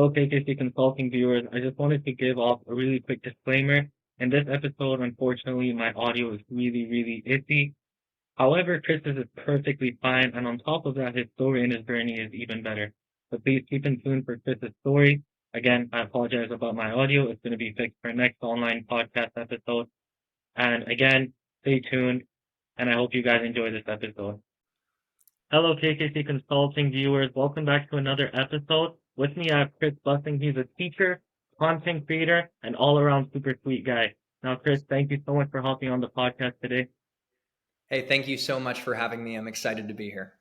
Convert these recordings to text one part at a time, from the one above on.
Hello, KKC Consulting viewers. I just wanted to give off a really quick disclaimer. In this episode, unfortunately, my audio is really iffy. However, Chris's is perfectly fine, and on top of that, his story and his journey is even better. So please keep in tune for Chris's story. Again, I apologize about my audio. It's going to be fixed for next online podcast episode. And again, stay tuned, and I hope you guys enjoy this episode. Hello, KKC Consulting viewers. Welcome back to another episode. With me, I have Chris Bussing. He's a teacher, content creator, and all-around super sweet guy. Now, Chris, thank you so much for hopping on the podcast today. Hey, thank you so much for having me. I'm excited to be here.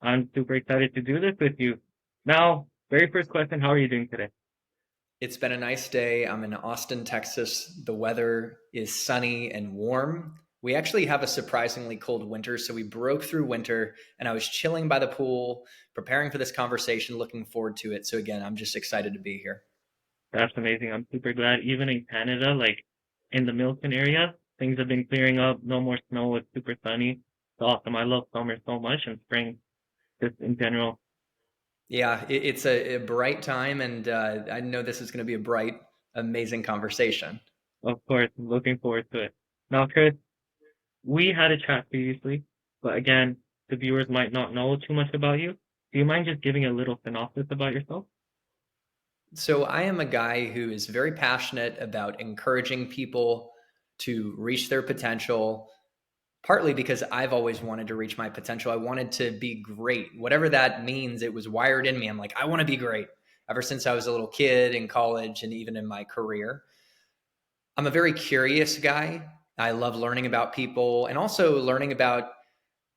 I'm super excited to do this with you. Now, very first question, how are you doing today? It's been a nice day. I'm in Austin, Texas. The weather is sunny and warm. We actually have a surprisingly cold winter, so we broke through winter, and I was chilling by the pool, preparing for this conversation, looking forward to it. So again, I'm just excited to be here. That's amazing. I'm super glad. Even in Canada, like in the Milton area, things have been clearing up. No more snow. It's super sunny. It's awesome. I love summer so much and spring just in general. Yeah, it's a bright time, and I know this is going to be a bright, amazing conversation. Of course, looking forward to it. Now, Chris, we had a chat previously, but again, the viewers might not know too much about you. Do you mind just giving a little synopsis about yourself? So I am a guy who is very passionate about encouraging people to reach their potential, partly because I've always wanted to reach my potential. I wanted to be great. Whatever that means, it was wired in me. I'm like, I want to be great ever since I was a little kid in college and even in my career. I'm a very curious guy. I love learning about people and also learning about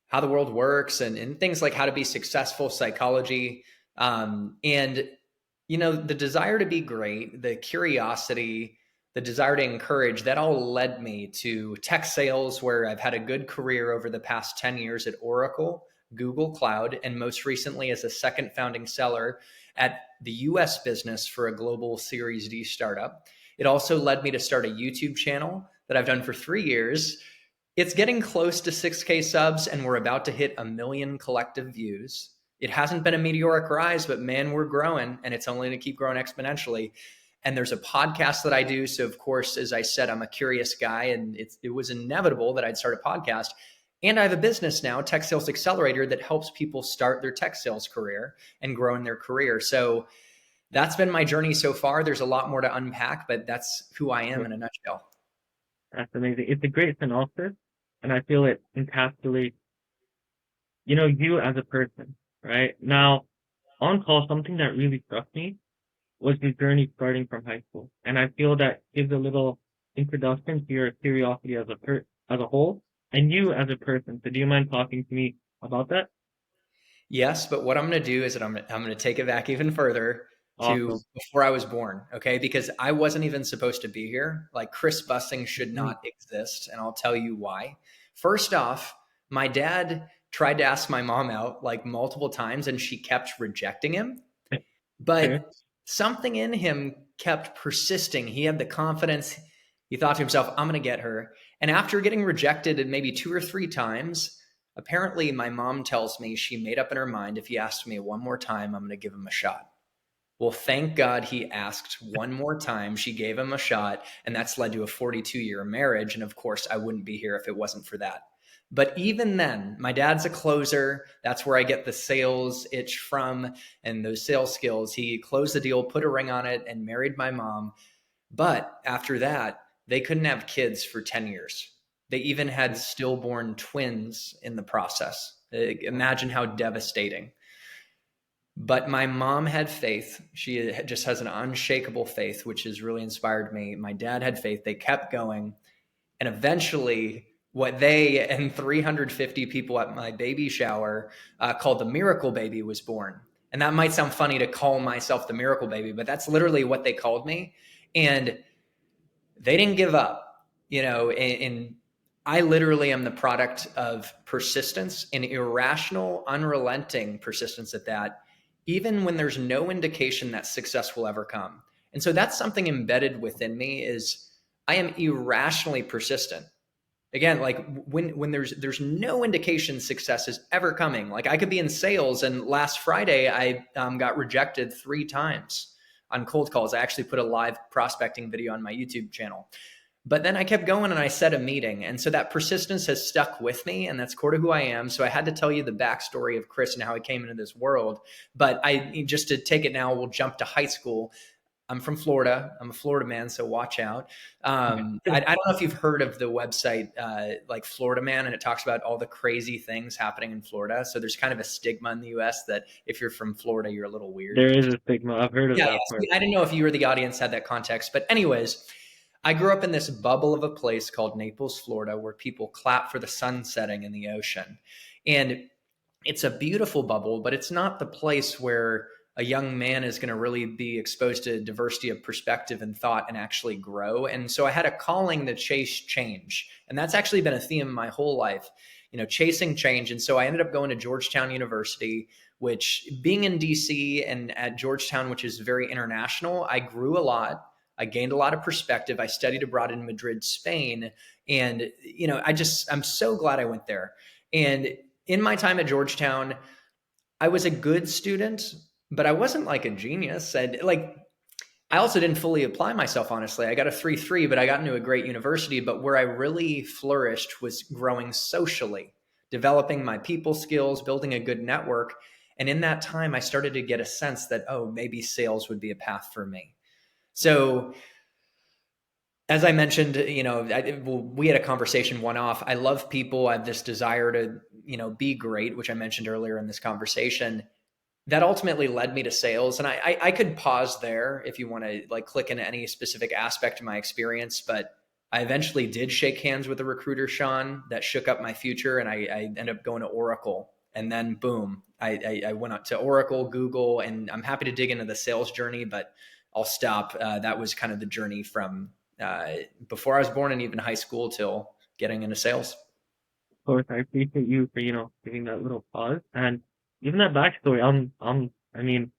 how the world works and things like how to be successful, psychology. And, the desire to be great, the curiosity, the desire to encourage, that all led me to tech sales, where I've had a good career over the past 10 years at Oracle, Google Cloud, and most recently as a second founding seller at the US business for a global Series D startup. It also led me to start a YouTube channel that I've done for 3 years. It's getting close to 6K subs, and we're about to hit 1 million collective views. It hasn't been a meteoric rise, but man, we're growing, and it's only going to keep growing exponentially. And there's a podcast that I do. So of course, as I said, I'm a curious guy, and it was inevitable that I'd start a podcast. And I have a business now, Tech Sales Accelerator, that helps people start their tech sales career and grow in their career. So that's been my journey so far. There's a lot more to unpack, but that's who I am in a nutshell. That's amazing. It's a great synopsis, and I feel it encapsulates, you as a person, right? Now, on call, something that really struck me was your journey starting from high school, and I feel that gives a little introduction to your curiosity as a whole, and you as a person. So, do you mind talking to me about that? Yes, but what I'm going to do is that I'm going to take it back even further to Awesome. before I was born, okay? Because I wasn't even supposed to be here. Like, Chris Bussing should Mm. not exist, and I'll tell you why. First off, my dad tried to ask my mom out like multiple times, and she kept rejecting him. Okay. But something in him kept persisting. He had the confidence. He thought to himself, I'm going to get her. And after getting rejected maybe 2 or 3 times, apparently my mom tells me she made up in her mind, if he asks me one more time, I'm going to give him a shot. Well, thank God he asked one more time. She gave him a shot, and that's led to a 42-year marriage. And of course, I wouldn't be here if it wasn't for that. But even then, my dad's a closer. That's where I get the sales itch from and those sales skills. He closed the deal, put a ring on it, and married my mom. But after that, they couldn't have kids for 10 years. They even had stillborn twins in the process. Imagine how devastating. But my mom had faith. She just has an unshakable faith, which has really inspired me. My dad had faith. They kept going. And eventually, what they and 350 people at my baby shower called the miracle baby was born. And that might sound funny to call myself the miracle baby, but that's literally what they called me. And they didn't give up, and I literally am the product of persistence and irrational, unrelenting persistence at that, even when there's no indication that success will ever come. And so that's something embedded within me is I am irrationally persistent. Again, like when there's no indication success is ever coming. Like I could be in sales, and last Friday I got rejected 3 times. on cold calls. I actually put a live prospecting video on my YouTube channel. But then I kept going and I set a meeting. And so that persistence has stuck with me, and that's core to who I am. So I had to tell you the backstory of Chris and how he came into this world. But just to take it now, we'll jump to high school. I'm from Florida. I'm a Florida man, so watch out. I don't know if you've heard of the website like Florida Man, and it talks about all the crazy things happening in Florida. So there's kind of a stigma in the U.S. that if you're from Florida, you're a little weird. There is a stigma. I've heard of Yeah, that yeah. part. I didn't know if you or the audience had that context. But anyways, I grew up in this bubble of a place called Naples, Florida, where people clap for the sun setting in the ocean. And it's a beautiful bubble, but it's not the place where a young man is going to really be exposed to diversity of perspective and thought and actually grow. And so I had a calling to chase change. And that's actually been a theme my whole life, chasing change. And so I ended up going to Georgetown University, which, being in DC and at Georgetown, which is very international, I grew a lot. I gained a lot of perspective. I studied abroad in Madrid, Spain. And, I'm so glad I went there. And in my time at Georgetown, I was a good student, but I wasn't like a genius. I also didn't fully apply myself, honestly. I got a 3.3, but I got into a great university. But where I really flourished was growing socially, developing my people skills, building a good network. And in that time, I started to get a sense that, oh, maybe sales would be a path for me. So as I mentioned, we had a conversation one off. I love people. I have this desire to, be great, which I mentioned earlier in this conversation. That ultimately led me to sales. And I could pause there if you want to click into any specific aspect of my experience, but I eventually did shake hands with a recruiter, Sean, that shook up my future. And I ended up going to Oracle. And then boom, I went up to Oracle, Google, and I'm happy to dig into the sales journey, but I'll stop. That was kind of the journey from before I was born and even high school till getting into sales. Of course, I appreciate you for, giving that little pause and even that backstory. I mean,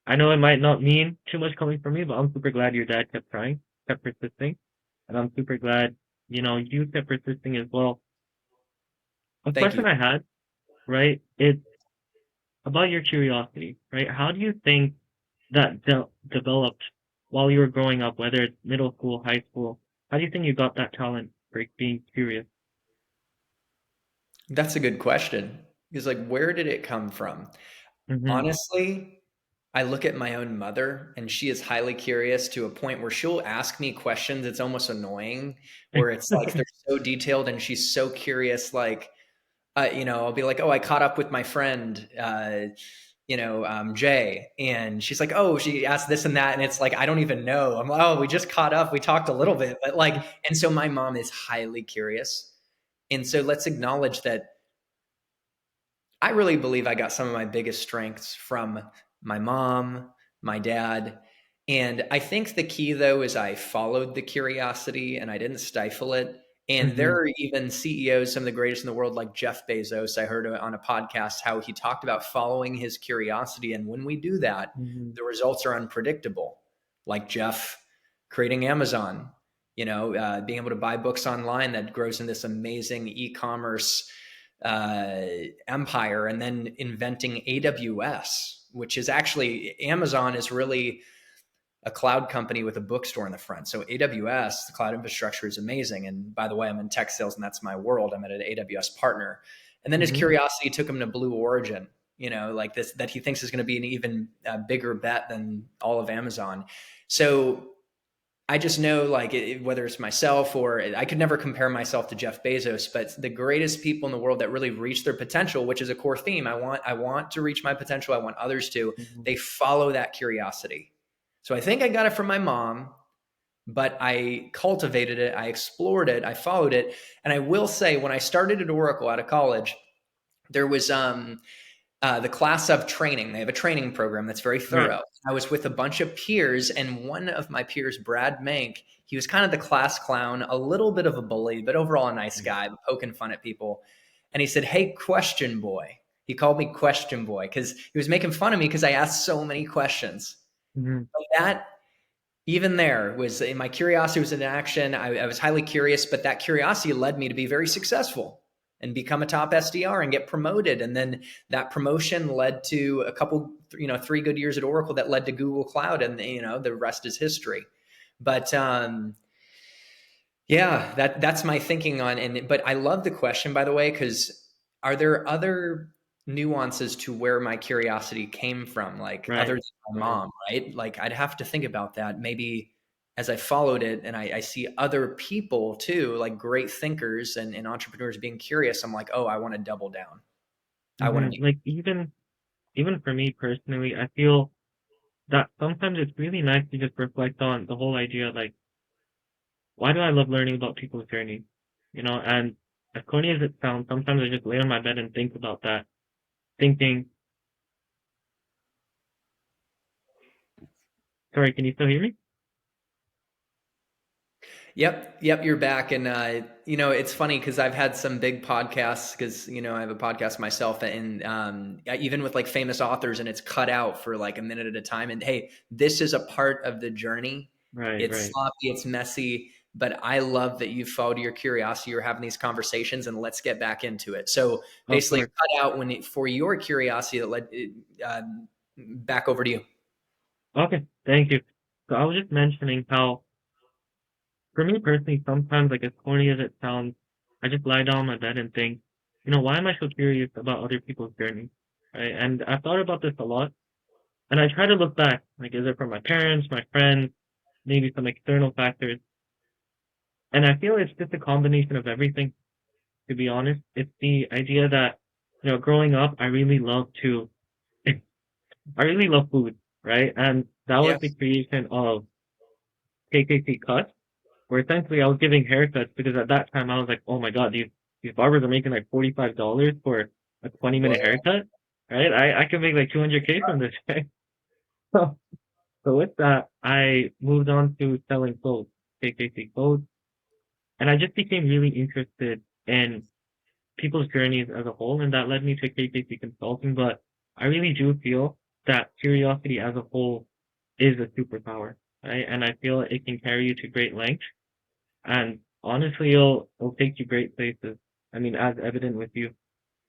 I know it might not mean too much coming from me, but I'm super glad your dad kept trying, kept persisting, and I'm super glad, you kept persisting as well. A Thank you. question I had, right, it's about your curiosity, right? How do you think that developed while you were growing up, whether it's middle school, high school? How do you think you got that talent for being curious? That's a good question. Because where did it come from? Mm-hmm. Honestly, I look at my own mother, and she is highly curious to a point where she'll ask me questions. It's almost annoying, where it's like they're so detailed and she's so curious. I'll be like, oh, I caught up with my friend, Jay. And she's like, oh, she asked this and that. And it's like, I don't even know. I'm like, oh, we just caught up. We talked a little bit, but and so my mom is highly curious. And so let's acknowledge that I really believe I got some of my biggest strengths from my mom, my dad. And I think the key, though, is I followed the curiosity and I didn't stifle it. And there Mm-hmm. are even CEOs, some of the greatest in the world, like Jeff Bezos. I heard on a podcast how he talked about following his curiosity. And when we do that, Mm-hmm. the results are unpredictable, like Jeff creating Amazon, being able to buy books online that grows in this amazing e-commerce empire, and then inventing AWS, which is actually, Amazon is really a cloud company with a bookstore in the front. So AWS, the cloud infrastructure, is amazing. And by the way, I'm in tech sales and that's my world. I'm at an AWS partner. And then his Mm-hmm. curiosity took him to Blue Origin, this, that he thinks is going to be an even bigger bet than all of Amazon. So I just know, whether it's myself or I could never compare myself to Jeff Bezos, but the greatest people in the world that really reach their potential, which is a core theme. I want to reach my potential. I want others to. Mm-hmm. They follow that curiosity. So I think I got it from my mom, but I cultivated it. I explored it. I followed it. And I will say, when I started at Oracle out of college, there was the class of training. They have a training program that's very Right. thorough. I was with a bunch of peers, and one of my peers, Brad Mank, he was kind of the class clown, a little bit of a bully, but overall a nice guy, poking fun at people. And he said, "Hey, question boy." He called me question boy because he was making fun of me because I asked so many questions. Mm-hmm. But that, even there, was my curiosity was in action. I was highly curious, but that curiosity led me to be very successful and become a top SDR and get promoted. And then that promotion led to 3 good years at Oracle that led to Google Cloud, and the rest is history. But yeah, that's my thinking on. And but I love the question, by the way, because are there other nuances to where my curiosity came from, like other Right. than my Right. mom, right? Like I'd have to think about that. Maybe as I followed it and I see other people too, like great thinkers and entrepreneurs being curious, I'm like, oh, I want to double down. I want to do. Like even for me personally, I feel that sometimes it's really nice to just reflect on the whole idea, like, why do I love learning about people's journeys? And as corny as it sounds, sometimes I just lay on my bed and think about that, thinking, sorry, can you still hear me? Yep, you're back. And it's funny because I've had some big podcasts because I have a podcast myself, and even with like famous authors, and it's cut out for like a minute at a time. And hey, this is a part of the journey. Right, It's right. sloppy, it's messy, but I love that you followed your curiosity. You're having these conversations, and let's get back into it. So Of basically, course. cut out for your curiosity that led back over to you. Okay, thank you. So I was just mentioning how, for me personally, sometimes, like as corny as it sounds, I just lie down on my bed and think, why am I so curious about other people's journeys? Right? And I've thought about this a lot, and I try to look back, like, is it from my parents, my friends, maybe some external factors? And I feel it's just a combination of everything, to be honest. It's the idea that, growing up, I really love food, right? And that was the Yes. creation of KKC Cuts, where essentially I was giving haircuts because at that time I was like, oh my God, these barbers are making like $45 for a 20-minute Whoa. haircut, right? I could make like 200K from this, right? So, so with that, I moved on to selling clothes, KKC clothes, and I just became really interested in people's journeys as a whole, and that led me to KKC Consulting. But I really do feel that curiosity as a whole is a superpower, right? And I feel it can carry you to great lengths, and honestly, it'll take you great places. I mean, as evident with you.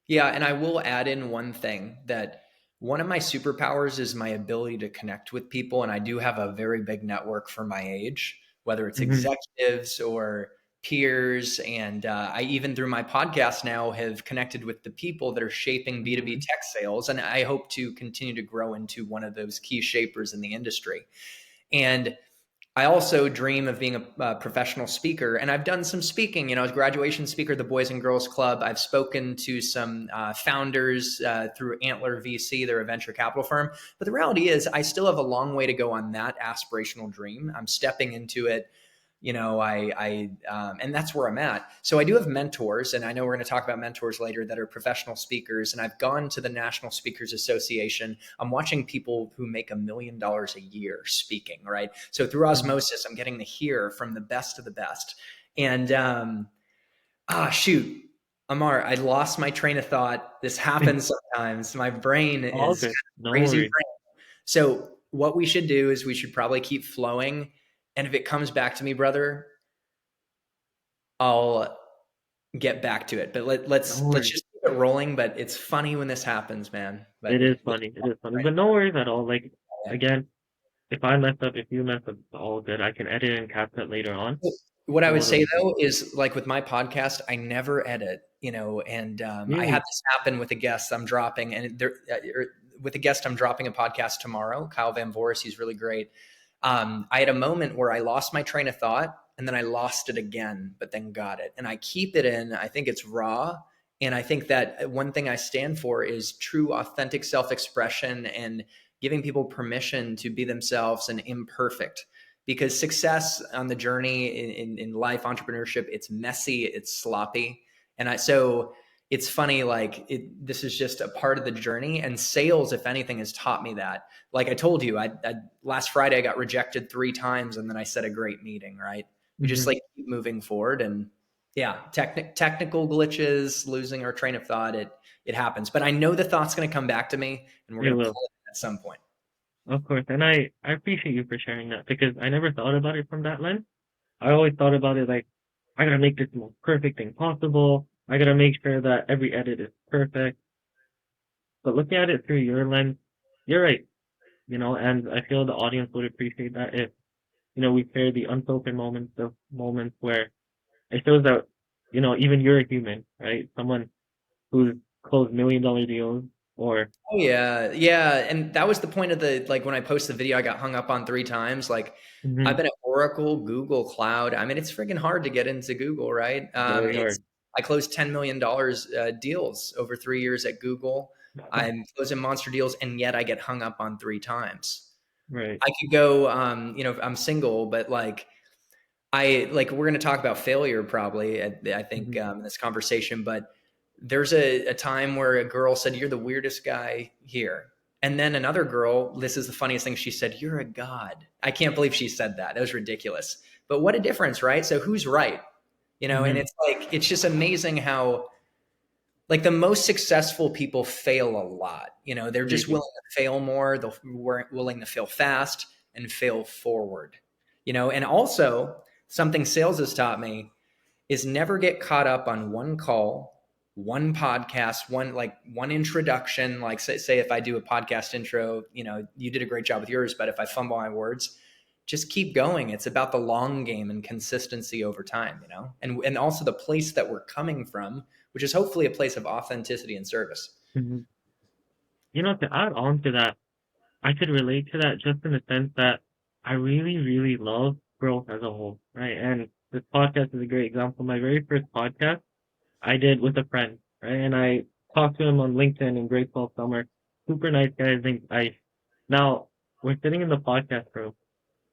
Yeah, and I will add in one thing that one of my superpowers is my ability to connect with people. And I do have a very big network for my age, whether it's Hmm. executives or peers. And I, even through my podcast now, have connected with the people that are shaping B2B Hmm. tech sales. And I hope to continue to grow into one of those key shapers in the industry. And I also dream of being a professional speaker, and I've done some speaking. I was graduation speaker at the Boys and Girls Club. I've spoken to some founders through Antler VC. They're a venture capital firm. But the reality is, I still have a long way to go on that aspirational dream. I'm stepping into it. And that's where I'm at. So I do have mentors, and I know we're going to talk about mentors later that are professional speakers. And I've gone to the National Speakers Association. I'm watching people who make $1 million a year speaking, right? So through Hmm. osmosis, I'm getting to hear from the best of the best. And shoot, Amar, I lost my train of thought. This happens sometimes. My brain All is kind good. of No crazy worries. brain. So what we should do is we should probably keep flowing. And if it comes back to me, brother, I'll get back to it. But No let's worries. just keep it rolling. But it's funny when this happens, man. But It is funny. It is funny, but no worries at all. Like, again, if I mess up, if you mess up, it's all good. I can edit and cap that later on. what I would say Totally good. though is like with my podcast, I never edit, and I had Really? this happen with a guest I'm dropping, and with a guest I'm dropping a podcast tomorrow, Kyle Van Voris. He's really great. I had a moment where I lost my train of thought and then I lost it again, but then got it. And I keep it in. I think it's raw. And I think that one thing I stand for is true, authentic self expression and giving people permission to be themselves and imperfect. Because success on the journey in life, entrepreneurship, it's messy, it's sloppy. So it's funny, like this is just a part of the journey. And sales, if anything, has taught me that. Like I told you, last Friday I got rejected 3 times, and then I set a great meeting. Right, we just Hmm. like keep moving forward, and yeah, technical glitches, losing our train of thought, it happens. But I know the thought's going to come back to me, and we're It going to will. pull it at some point. Of course. And I appreciate you for sharing that because I never thought about it from that lens. I always thought about it like, I gotta make this the most perfect thing possible. I gotta make sure that every edit is perfect. But looking at it through your lens, you're right, and I feel the audience would appreciate that if, we share the unfiltered moments of moments where it shows that, even you're a human, right? Someone who's closed $1 million deals or, Oh yeah, yeah, and that was the point of the like when I posted the video, I got hung up on 3 times. Like I've hmm been at Oracle, Google Cloud. I mean, it's freaking hard to get into Google, right? very It's hard. I closed $10 million deals over 3 years at Google. I'm closing monster deals, and yet I get hung up on 3 times. Right. I could go, I'm single, but like we're going to talk about failure probably. I think hmm in this conversation, but there's a time where a girl said, "You're the weirdest guy here," and then another girl. This is the funniest thing. She said, "You're a god." I can't believe she said that. That was ridiculous. But what a difference, right? So who's right? And hmm it's like it's just amazing how like the most successful people fail a lot. They're They just do. willing to fail more. They're willing to fail fast and fail forward. And also something sales has taught me is never get caught up on one call, one podcast, one introduction. Like say if I do a podcast intro, you did a great job with yours, but if I fumble my words, just keep going. It's about the long game and consistency over time, and also the place that we're coming from, which is hopefully a place of authenticity and service. hmm to add on to that, I could relate to that just in the sense that I really, really love growth as a whole, right? And this podcast is a great example. My very first podcast I did with a friend, right? And I talked to him on LinkedIn in grade 12 summer. Super nice guy. I think now we're sitting in the podcast room.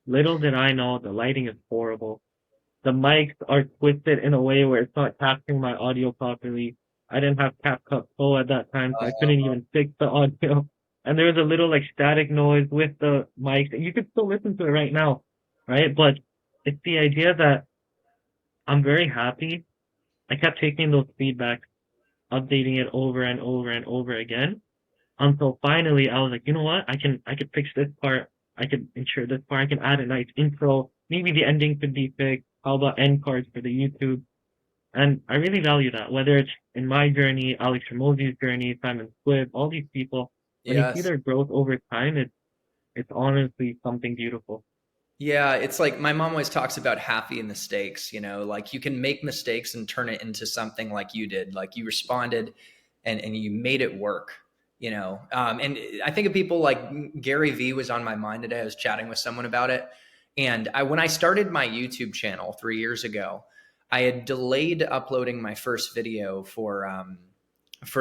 Little did I know the lighting is horrible. The mics are twisted in a way where it's not capturing my audio properly. I didn't have CapCut Pro at that time, so I couldn't even fix the audio. And there was a little like static noise with the mics. And you could still listen to it right now, right? But it's the idea that I'm very happy. I kept taking those feedbacks, updating it over and over and over again until finally I was like, you know what? I could fix this part. I could ensure this part. I can add a nice intro. Maybe the ending could be fixed. How about end cards for the YouTube? And I really value that. Whether it's in my journey, Alex Ramos's journey, Simon Swift, all these people, when you see Yes. their growth over time, it's honestly something beautiful. Yeah, it's like my mom always talks about happy mistakes, like you can make mistakes and turn it into something like you did, like you responded and you made it work, and I think of people like Gary Vee was on my mind today. I was chatting with someone about it. And when I started my YouTube channel 3 years ago, I had delayed uploading my first video for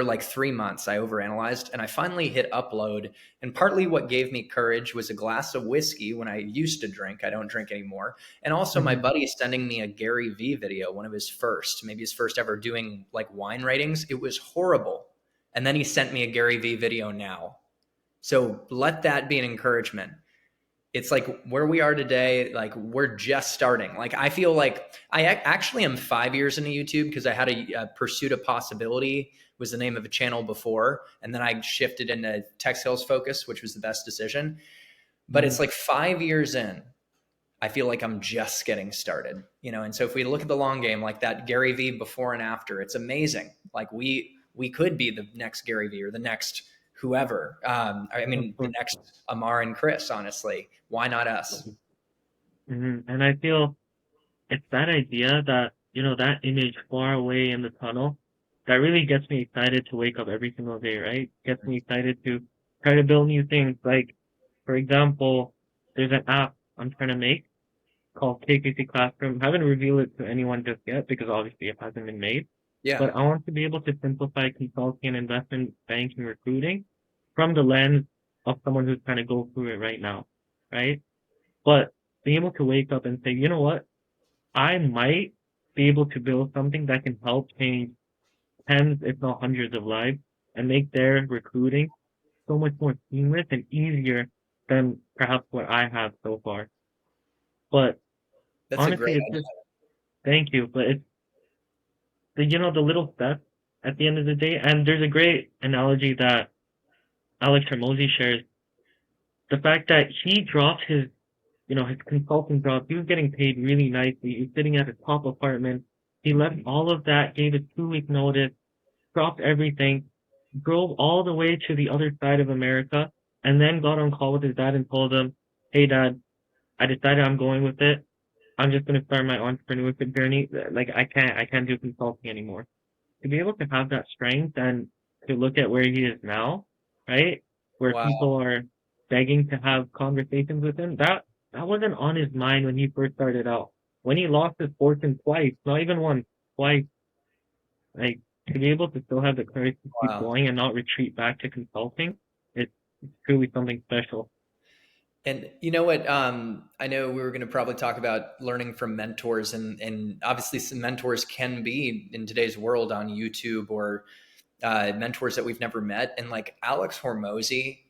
like 3 months. I overanalyzed and I finally hit upload. And partly what gave me courage was a glass of whiskey when I used to drink. I don't drink anymore. And also my hmm buddy sending me a Gary Vee video, one of his first, maybe his first ever doing like wine ratings. It was horrible. And then he sent me a Gary Vee video now. So let that be an encouragement. It's like where we are today, like we're just starting. Like I feel like I actually am 5 years into YouTube because I had a Pursuit of Possibility was the name of a channel before, and then I shifted into tech sales focus, which was the best decision. But hmm it's like 5 years in, I feel like I'm just getting started, And so if we look at the long game, like that Gary Vee before and after, it's amazing. Like we could be the next Gary Vee or the next whoever. I Of mean, the course. next Amar and Chris. Honestly, why not us? And I feel it's that idea that, that image far away in the tunnel that really gets me excited to wake up every single day, right? Gets me excited to try to build new things. Like, for example, there's an app I'm trying to make called KPC Classroom. I haven't revealed it to anyone just yet because obviously it hasn't been made. Yeah, But I want to be able to simplify consulting and investment banking recruiting from the lens of someone who's trying to go through it right now, right? But being able to wake up and say, you know what? I might be able to build something that can help change tens, if not hundreds of lives and make their recruiting so much more seamless and easier than perhaps what I have so far. But that's a honestly, great it's idea. just thank you. But it's the little steps at the end of the day. And there's a great analogy that Alex Hermosi shares. The fact that he dropped his consulting job. He was getting paid really nicely. He was sitting at a top apartment. He left all of that, gave a 2-week notice, dropped everything, drove all the way to the other side of America and then got on call with his dad and told him, "Hey, Dad, I decided I'm going with it. I'm just gonna start my entrepreneurship journey. Like I can't do consulting anymore." To be able to have that strength and to look at where he is now, right? Where Wow. people are begging to have conversations with him, that wasn't on his mind when he first started out. When he lost his fortune twice, not even once, twice, like to be able to still have the courage to keep Wow. going and not retreat back to consulting, it's truly something special. And you know what? I know we were going to probably talk about learning from mentors, and obviously some mentors can be in today's world on YouTube or mentors that we've never met. And like Alex Hormozy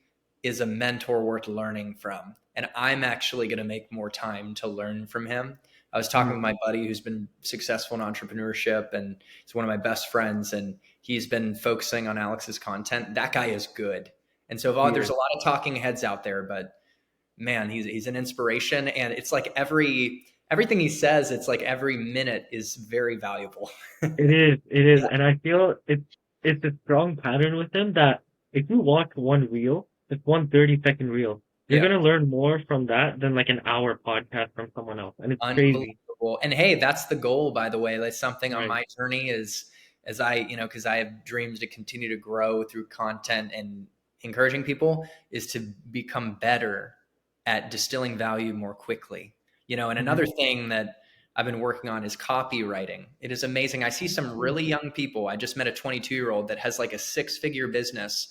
is a mentor worth learning from. And I'm actually going to make more time to learn from him. I was talking Mhm. with my buddy who's been successful in entrepreneurship, and he's one of my best friends. And he's been focusing on Alex's content. That guy is good. And so He there's is. a lot of talking heads out there, but man, he's an inspiration. And it's like everything he says, it's like every minute is very valuable. It is, Yeah. and I feel it's a strong pattern with him that if you watch one reel, just one 30-second reel, you're Yeah. gonna learn more from that than like an hour podcast from someone else, and it's crazy, Unbelievable. And hey, that's the goal, by the way. That's something on right? my journey is as I, because I have dreams to continue to grow through content and encouraging people is to become better at distilling value more quickly. And Hmm. another thing that I've been working on is copywriting. It is amazing. I see some really young people. I just met a 22-year-old that has like a six-figure business.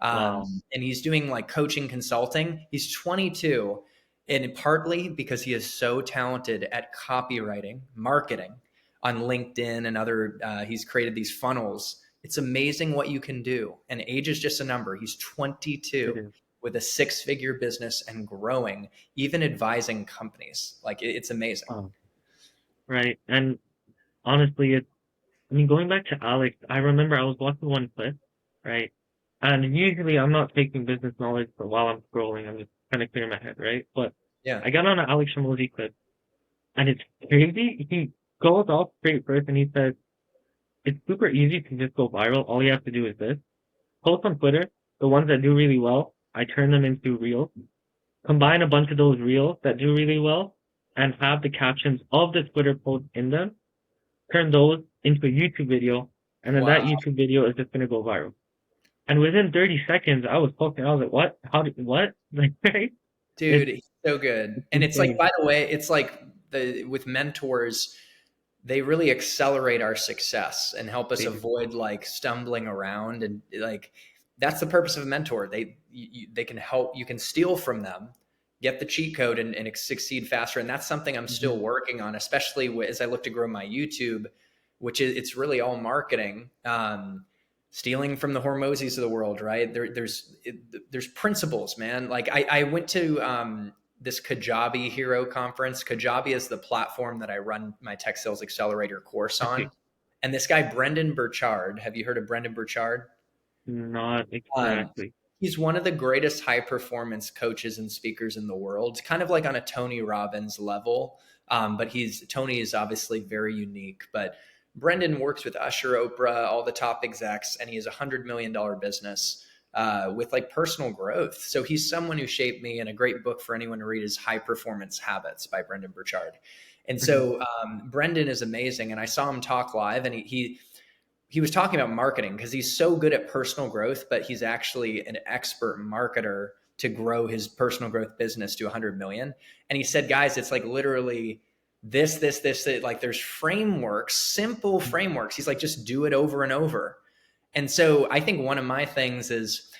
Wow. And he's doing like coaching consulting. He's 22, and partly because he is so talented at copywriting, marketing on LinkedIn and other, he's created these funnels. It's amazing what you can do. And age is just a number. He's It 22 is. with a six-figure business and growing, even advising companies. Like it's amazing. Wow. Right. And honestly, I mean, going back to Alex, I remember I was watching one clip, right? And usually I'm not taking business knowledge for while I'm scrolling. I'm just trying to clear my head, right? But Yeah. I got on an Alex Hormozy clip, and it's crazy. He goes off straight first, and he says, "It's super easy to just go viral. All you have to do is this: post on Twitter. The ones that do really well, I turn them into reels. Combine a bunch of those reels that do really well, and have the captions of the Twitter post in them. Turn those into a YouTube video, and then that Wow. YouTube video is just gonna go viral." And within 30 seconds, I was hooked, and I was like, "What? How did what?" Like, right? Dude, It's he's so good. it's And it's like, insane. by the way, it's like with mentors, they really accelerate our success and help us They do. avoid like stumbling around. And like that's the purpose of a mentor. They can help, you can steal from them, get the cheat code, and succeed faster. And that's something I'm Hmm. still working on, especially as I look to grow my YouTube, which is it's really all marketing. Stealing from the Hormozis of the world, right? There's principles, man. Like I went to this Kajabi Hero conference. Kajabi is the platform that I run my Tech Sales Accelerator course I on. see. And this guy, Brendan Burchard, have you heard of Brendan Burchard? Not Um, exactly. he's one of the greatest high performance coaches and speakers in the world, kind of like on a Tony Robbins level. But Tony is obviously very unique. But Brendan works with Usher, Oprah, all the top execs, and he has $100 million business with like personal growth. So he's someone who shaped me, and a great book for anyone to read is High Performance Habits by Brendan Burchard. And Hmm. so Brendan is amazing, and I saw him talk live, and he was talking about marketing because he's so good at personal growth, but he's actually an expert marketer to grow his personal growth business to 100 million. And he said, guys, it's like literally this, like there's frameworks, simple frameworks. He's like, just do it over and over. And so I think one of my things is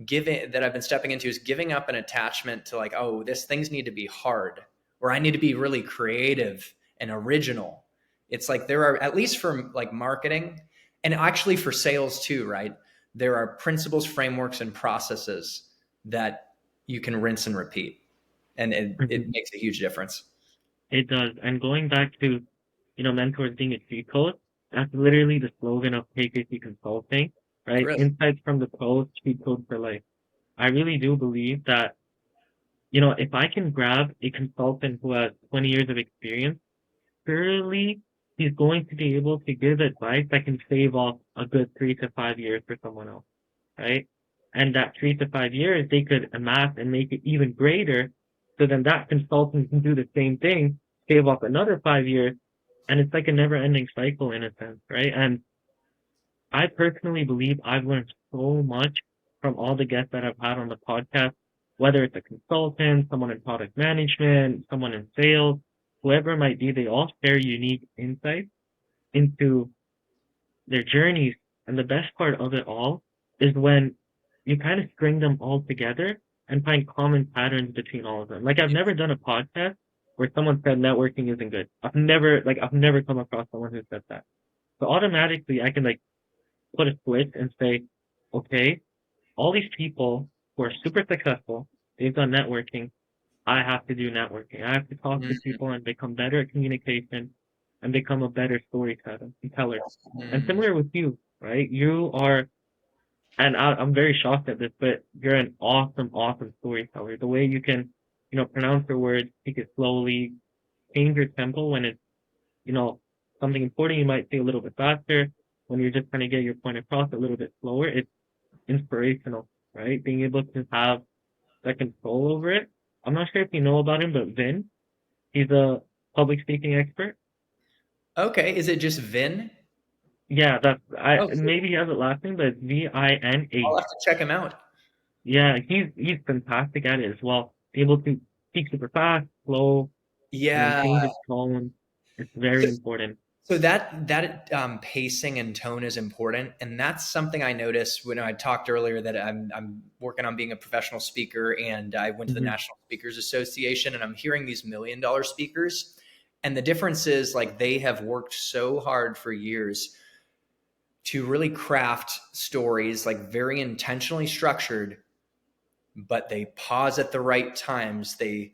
giving that I've been stepping into is giving up an attachment to like, oh, this things need to be hard, or I need to be really creative and original. It's like there are, at least for like marketing and actually for sales too, right? There are principles, frameworks, and processes that you can rinse and repeat. And it Hmm. makes a huge difference. It does. And going back to, mentors being a cheat code, that's literally the slogan of KKC Consulting, right? Really? Insights from the pros, cheat code for life. I really do believe that, if I can grab a consultant who has 20 years of experience, surely he's going to be able to give advice that can save off a good 3 to 5 years for someone else, right? and that 3 to 5 years they could amass and make it even greater. So then that consultant can do the same thing, save up another 5 years, and it's like a never-ending cycle in a sense, right? And I personally believe I've learned so much from all the guests that I've had on the podcast, whether it's a consultant, someone in product management, someone in sales, whoever it might be, they all share unique insights into their journeys. And the best part of it all is when you kind of string them all together and find common patterns between all of them. Like I've never done a podcast where someone said networking isn't good. I've never come across someone who said that. So automatically I can like put a switch and say, okay, all these people who are super successful, they've done networking. I have to do networking. I have to talk to Mm, people and become better at communication and become a better storyteller. And mm. similar with you, right? You are, and I'm very shocked at this, but you're an awesome, awesome storyteller. The way you can, pronounce your words, speak it slowly, change your tempo when it's, you know, something important, you might say a little bit faster. When you're just trying to get your point across a little bit slower, it's inspirational, right? Being able to have that control over it. I'm not sure if you know about him, but Vin, he's a public speaking expert. Okay, is it just Vin? Yeah, Oh, maybe cool. he has a last name, but it's I'll VINH. have to check him out. Yeah, he's fantastic at it as well. Able to speak super fast, slow, and then Yeah. change his tone. It's very important. So that pacing and tone is important, and that's something I noticed when I talked earlier that I'm working on being a professional speaker, and I went to the Hmm. National Speakers Association, and I'm hearing these $1 million speakers, and the difference is like they have worked so hard for years to really craft stories like very intentionally structured, but they pause at the right times. They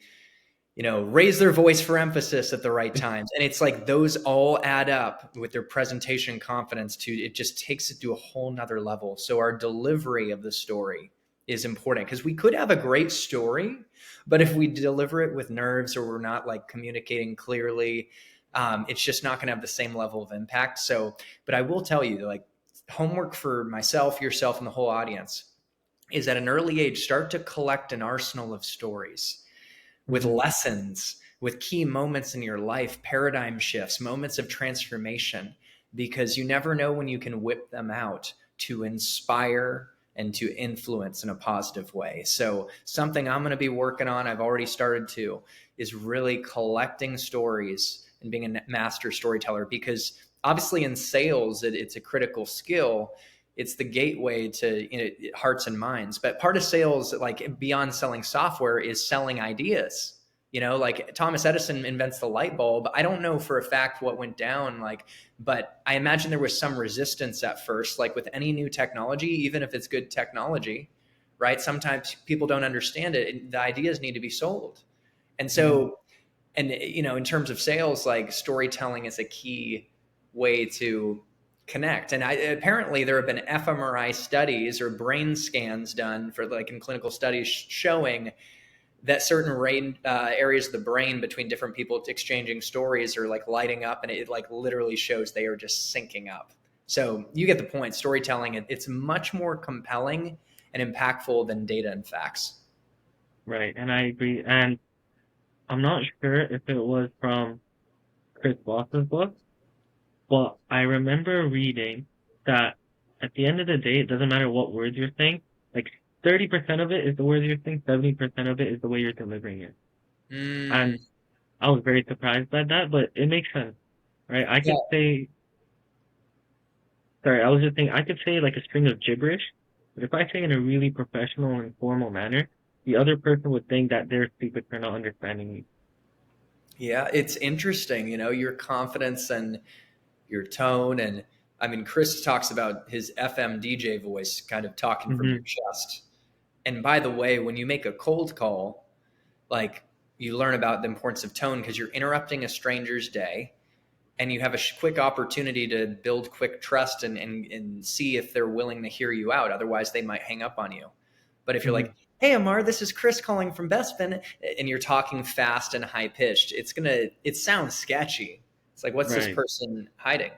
raise their voice for emphasis at the right times. And it's like those all add up with their presentation confidence to it just takes it to a whole nother level. So our delivery of the story is important because we could have a great story, but if we deliver it with nerves or we're not like communicating clearly, it's just not going to have the same level of impact. So, but I will tell you, like, homework for myself, yourself, and the whole audience is at an early age, start to collect an arsenal of stories with Hmm. lessons, with key moments in your life, paradigm shifts, moments of transformation, because you never know when you can whip them out to inspire and to influence in a positive way. So, something I'm going to be working on, I've already started to, is really collecting stories and being a master storyteller because obviously in sales, it's a critical skill. It's the gateway to hearts and minds. But part of sales, like beyond selling software, is selling ideas. Like Thomas Edison invents the light bulb. I don't know for a fact what went down, but I imagine there was some resistance at first, like with any new technology, even if it's good technology, right? Sometimes people don't understand it. The ideas need to be sold. And Hmm. so, and in terms of sales, like storytelling is a key way to connect. And apparently there have been fMRI studies or brain scans done for like in clinical studies showing that certain areas of the brain between different people exchanging stories are like lighting up, and it like literally shows they are just syncing up. So you get the point. Storytelling, it's much more compelling and impactful than data and facts. Right, and I agree. And I'm not sure if it was from Chris Voss's book, but I remember reading that at the end of the day, it doesn't matter what words you're saying. Like 30% of it is the words you're saying, 70% of it is the way you're delivering it. Mm, And I was very surprised by that, but it makes sense, right? I yeah. could say, sorry, I was just saying, I could say like a string of gibberish, but if I say in a really professional and formal manner, the other person would think that they're stupid for not understanding me. Yeah, it's interesting, your confidence and your tone. And I mean, Chris talks about his FM DJ voice kind of talking from your Hmm. chest. And by the way, when you make a cold call, like you learn about the importance of tone because you're interrupting a stranger's day and you have a quick opportunity to build quick trust and see if they're willing to hear you out. Otherwise, they might hang up on you. But if you're Hmm. like, hey, Amar, this is Chris calling from Bespin, and you're talking fast and high pitched, it sounds sketchy. It's like, what's this Right. person hiding?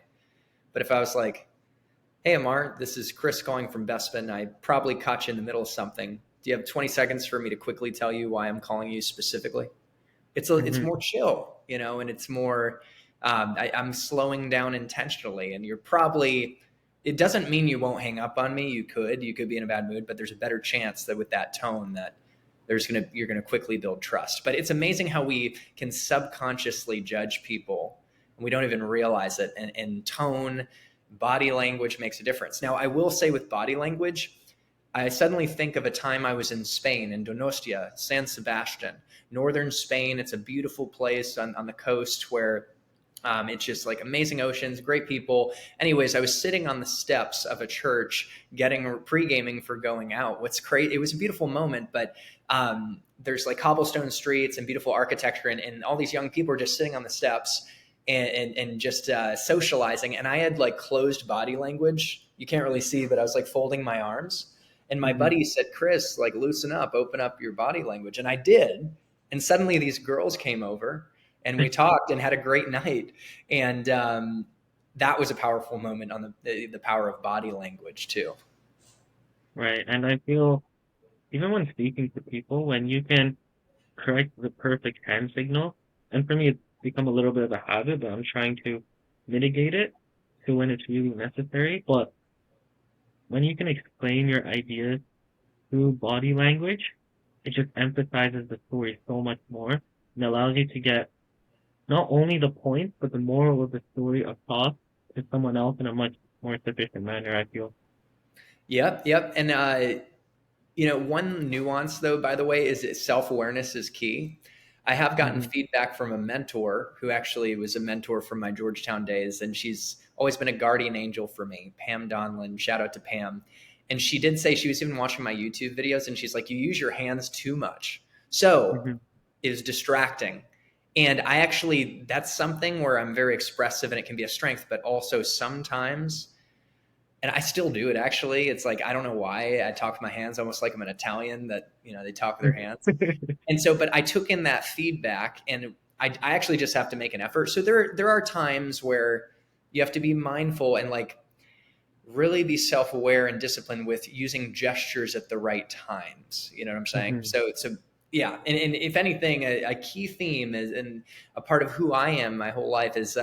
But if I was like, Hey, Amar, this is Chris calling from Bespin. I probably caught you in the middle of something. Do you have 20 seconds for me to quickly tell you why I'm calling you specifically? It's Hmm. more chill, and it's more. I'm slowing down intentionally, and you're probably. It doesn't mean you won't hang up on me. You could be in a bad mood, but there's a better chance that with that tone that you're gonna quickly build trust. But it's amazing how we can subconsciously judge people, and we don't even realize it. And tone, body language makes a difference. Now, I will say with body language, I suddenly think of a time I was in Spain, in Donostia, San Sebastian, northern Spain. It's a beautiful place on the coast where it's just like amazing oceans, great people. Anyways, I was sitting on the steps of a church getting pre-gaming for going out. What's crazy, it was a beautiful moment, but there's like cobblestone streets and beautiful architecture, and all these young people are just sitting on the steps and just socializing. And I had like closed body language. You can't really see, but I was like folding my arms. And my Hmm. buddy said, Chris, like loosen up, open up your body language. And I did. And suddenly these girls came over and we talked and had a great night. And that was a powerful moment on the power of body language too. Right. And I feel even when speaking to people, when you can correct the perfect hand signal, and for me, it's become a little bit of a habit, but I'm trying to mitigate it to when it's really necessary. But when you can explain your ideas through body language, it just emphasizes the story so much more and allows you to get not only the point, but the moral of the story across to someone else in a much more sufficient manner, I feel. Yep, yep. And one nuance, though, by the way, is that self awareness is key. I have gotten Hmm. feedback from a mentor who actually was a mentor from my Georgetown days, and she's always been a guardian angel for me, Pam Donlin. Shout out to Pam. And she did say she was even watching my YouTube videos, and she's like, "You use your hands too much. So Hmm. it is distracting." And I actually, that's something where I'm very expressive and it can be a strength, but also sometimes and I still do it actually. It's like I don't know why I talk with my hands almost like I'm an Italian that they talk with their hands. And so, but I took in that feedback, and I actually just have to make an effort. So there are times where you have to be mindful and like really be self aware and disciplined with using gestures at the right times. You know what I'm saying? Hmm. So yeah, and if anything, a key theme is and a part of who I am my whole life is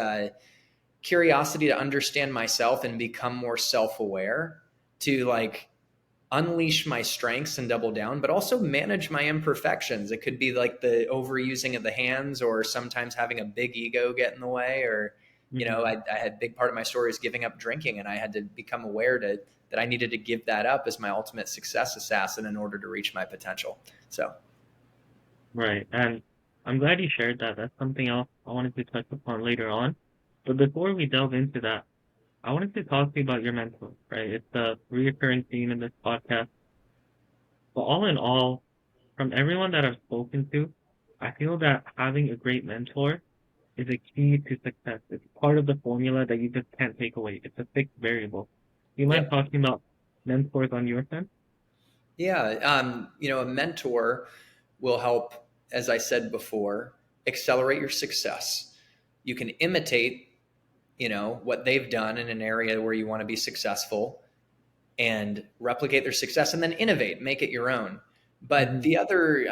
curiosity to understand myself and become more self-aware to like unleash my strengths and double down, but also manage my imperfections. It could be like the overusing of the hands or sometimes having a big ego get in the way or Hmm. I had a big part of my story is giving up drinking, and I had to become aware that I needed to give that up as my ultimate success assassin in order to reach my potential. So Right. And I'm glad you shared that. That's something else I wanted to touch upon later on. But before we delve into that, I wanted to talk to you about your mentor, right? It's a reoccurring theme in this podcast. But all in all, from everyone that I've spoken to, I feel that having a great mentor is a key to success. It's part of the formula that you just can't take away. It's a fixed variable. Do you mind yep. talking about mentors on your end? Yeah, a mentor will help, as I said before, accelerate your success. You can imitate, what they've done in an area where you want to be successful and replicate their success and then innovate, make it your own. But Hmm. the other,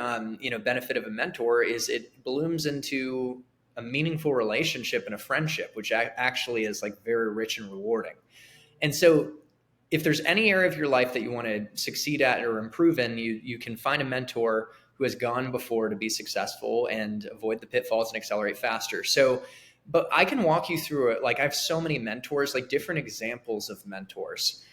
benefit of a mentor is it blooms into a meaningful relationship and a friendship, which actually is like very rich and rewarding. And so if there's any area of your life that you want to succeed at or improve in, you can find a mentor who has gone before to be successful and avoid the pitfalls and accelerate faster. So, but I can walk you through it. Like I have so many mentors, like different examples of mentors.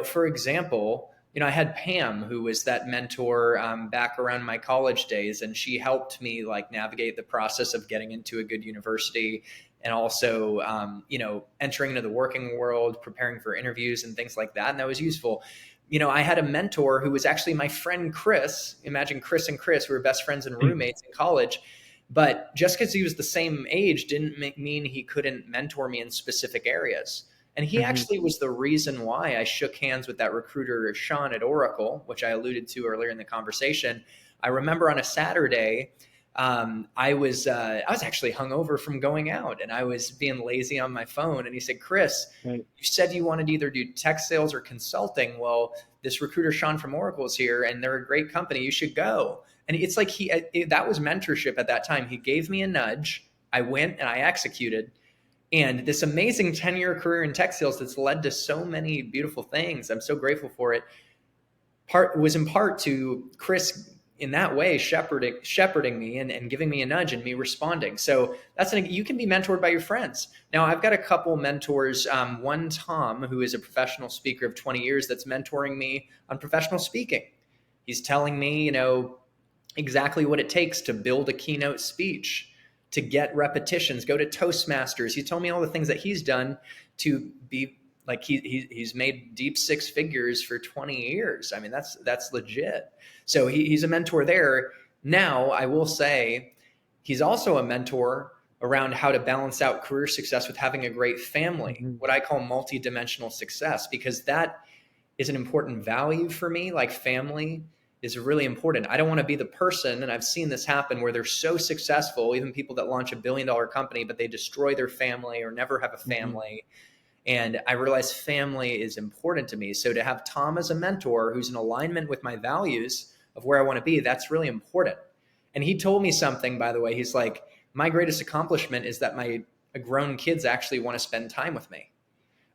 For example, I had Pam, who was that mentor back around my college days, and she helped me like navigate the process of getting into a good university and also entering into the working world, preparing for interviews and things like that, and that was useful. I had a mentor who was actually my friend Chris. Imagine Chris and Chris, we were best friends and roommates in college. But just because he was the same age didn't mean he couldn't mentor me in specific areas. And he Hmm. actually was the reason why I shook hands with that recruiter, Sean at Oracle, which I alluded to earlier in the conversation. I remember on a Saturday, I was actually hungover from going out, and I was being lazy on my phone. And he said, "Chris, Right. you said you wanted to either do tech sales or consulting. Well, this recruiter Sean from Oracle is here, and they're a great company. You should go." And it's like that was mentorship at that time. He gave me a nudge. I went and I executed. And this amazing 10-year career in tech sales that's led to so many beautiful things. I'm so grateful for it. Part was in part to Chris in that way shepherding me and giving me a nudge and me responding. So you can be mentored by your friends. Now I've got a couple mentors. One, Tom, who is a professional speaker of 20 years, that's mentoring me on professional speaking. He's telling me, exactly what it takes to build a keynote speech, to get repetitions, go to Toastmasters. He told me all the things that he's done to be like he's made deep six figures for 20 years. I mean, that's legit. So he's a mentor there. Now, I will say he's also a mentor around how to balance out career success with having a great family, Mhm. what I call multidimensional success, because that is an important value for me. Like family is really important. I don't want to be the person, and I've seen this happen, where they're so successful, even people that launch $1 billion company, but they destroy their family or never have a Mhm. family. And I realize family is important to me. So to have Tom as a mentor who's in alignment with my values of where I want to be, that's really important. And he told me something, by the way. He's like, my greatest accomplishment is that my grown kids actually want to spend time with me.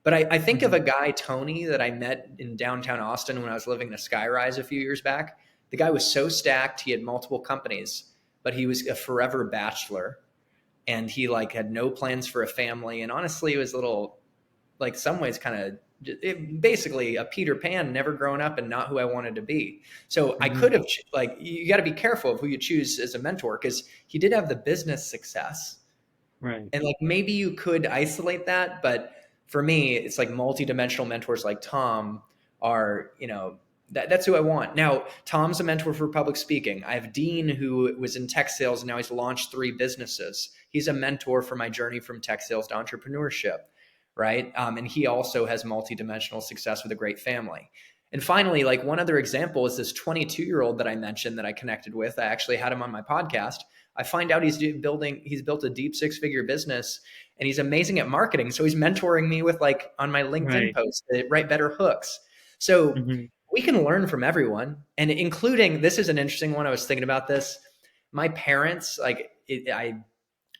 But I think of a Mhm. guy, Tony, that I met in downtown Austin when I was living in a skyrise a few years back. The guy was so stacked, he had multiple companies, but he was a forever bachelor, and he like had no plans for a family. And honestly, it was a little, like, some ways kind of basically a Peter Pan, never grown up and not who I wanted to be. So I could Mhm. have, like, you got to be careful of who you choose as a mentor, because he did have the business success, Right. and like maybe you could isolate that, but for me, it's like multidimensional mentors like Tom are, that's who I want. Now, Tom's a mentor for public speaking. I have Dean, who was in tech sales and now he's launched 3 businesses. He's a mentor for my journey from tech sales to entrepreneurship, right? And he also has multidimensional success with a great family. And finally, like, one other example is this 22-year-old that I mentioned that I connected with. I actually had him on my podcast. I find out he's built a deep six-figure business, and he's amazing at marketing. So he's mentoring me with, like, on my LinkedIn Right. posts to write better hooks. So Mhm. we can learn from everyone, and including, this is an interesting one. I was thinking about this. My parents, like, I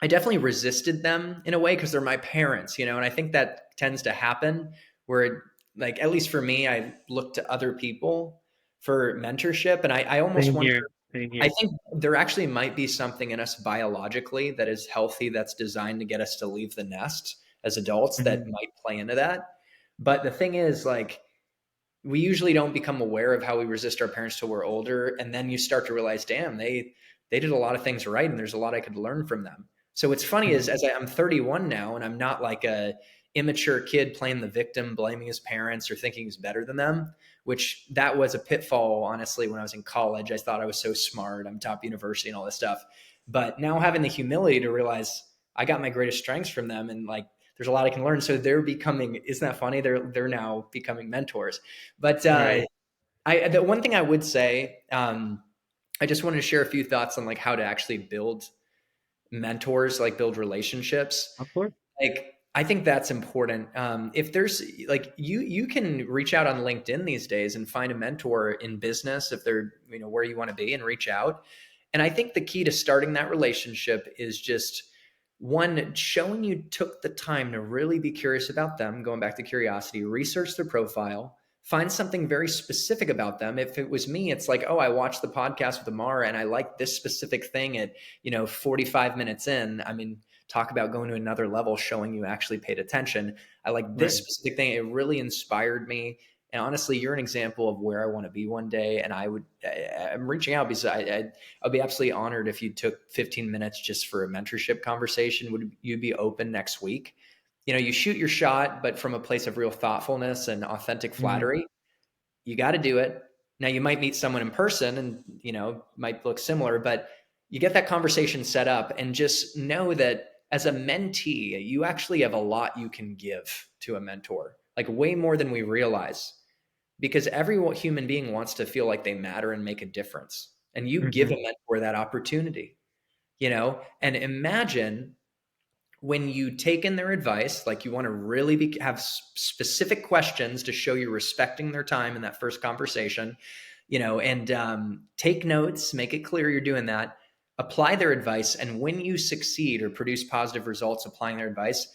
definitely resisted them in a way because they're my parents, and I think that tends to happen where, like, at least for me, I look to other people for mentorship, and I almost Same wonder, here. Same I here. think there actually might be something in us biologically that is healthy, that's designed to get us to leave the nest as adults, that Mhm. might play into that. But the thing is, like, we usually don't become aware of how we resist our parents till we're older, and then you start to realize, damn, they did a lot of things right, and there's a lot I could learn from them. So what's funny is, Mhm. I'm 31 now, and I'm not like a immature kid playing the victim, blaming his parents or thinking he's better than them, which that was a pitfall, honestly. When I was in college, I thought I was so smart, I'm top university and all this stuff. But now having the humility to realize I got my greatest strengths from them, and, like, there's a lot I can learn. So they're becoming, isn't that funny? They're now becoming mentors. But Right. the one thing I would say, I just wanted to share a few thoughts on, like, how to actually build mentors, like build relationships. Of course. Like, I think that's important. If there's, like, you can reach out on LinkedIn these days and find a mentor in business if they're, where you want to be, and reach out. And I think the key to starting that relationship is just, one, showing you took the time to really be curious about them, going back to curiosity, research their profile, find something very specific about them. If it was me, it's like, oh, I watched the podcast with Amara and I like this specific thing at, 45 minutes in. I mean, talk about going to another level, showing you actually paid attention. I like this Right. specific thing. It really inspired me. And honestly, you're an example of where I want to be one day. And I'm reaching out because I'd be absolutely honored if you took 15 minutes just for a mentorship conversation. Would you be open next week? You shoot your shot, but from a place of real thoughtfulness and authentic Mhm. flattery. You got to do it. Now, you might meet someone in person and, might look similar, but you get that conversation set up, and just know that as a mentee, you actually have a lot you can give to a mentor, like way more than we realize, because every human being wants to feel like they matter and make a difference. And you give a Mhm. mentor that opportunity. And imagine when you take in their advice, like you want to really have specific questions to show you're respecting their time in that first conversation, and take notes, make it clear you're doing that, apply their advice. And when you succeed or produce positive results applying their advice,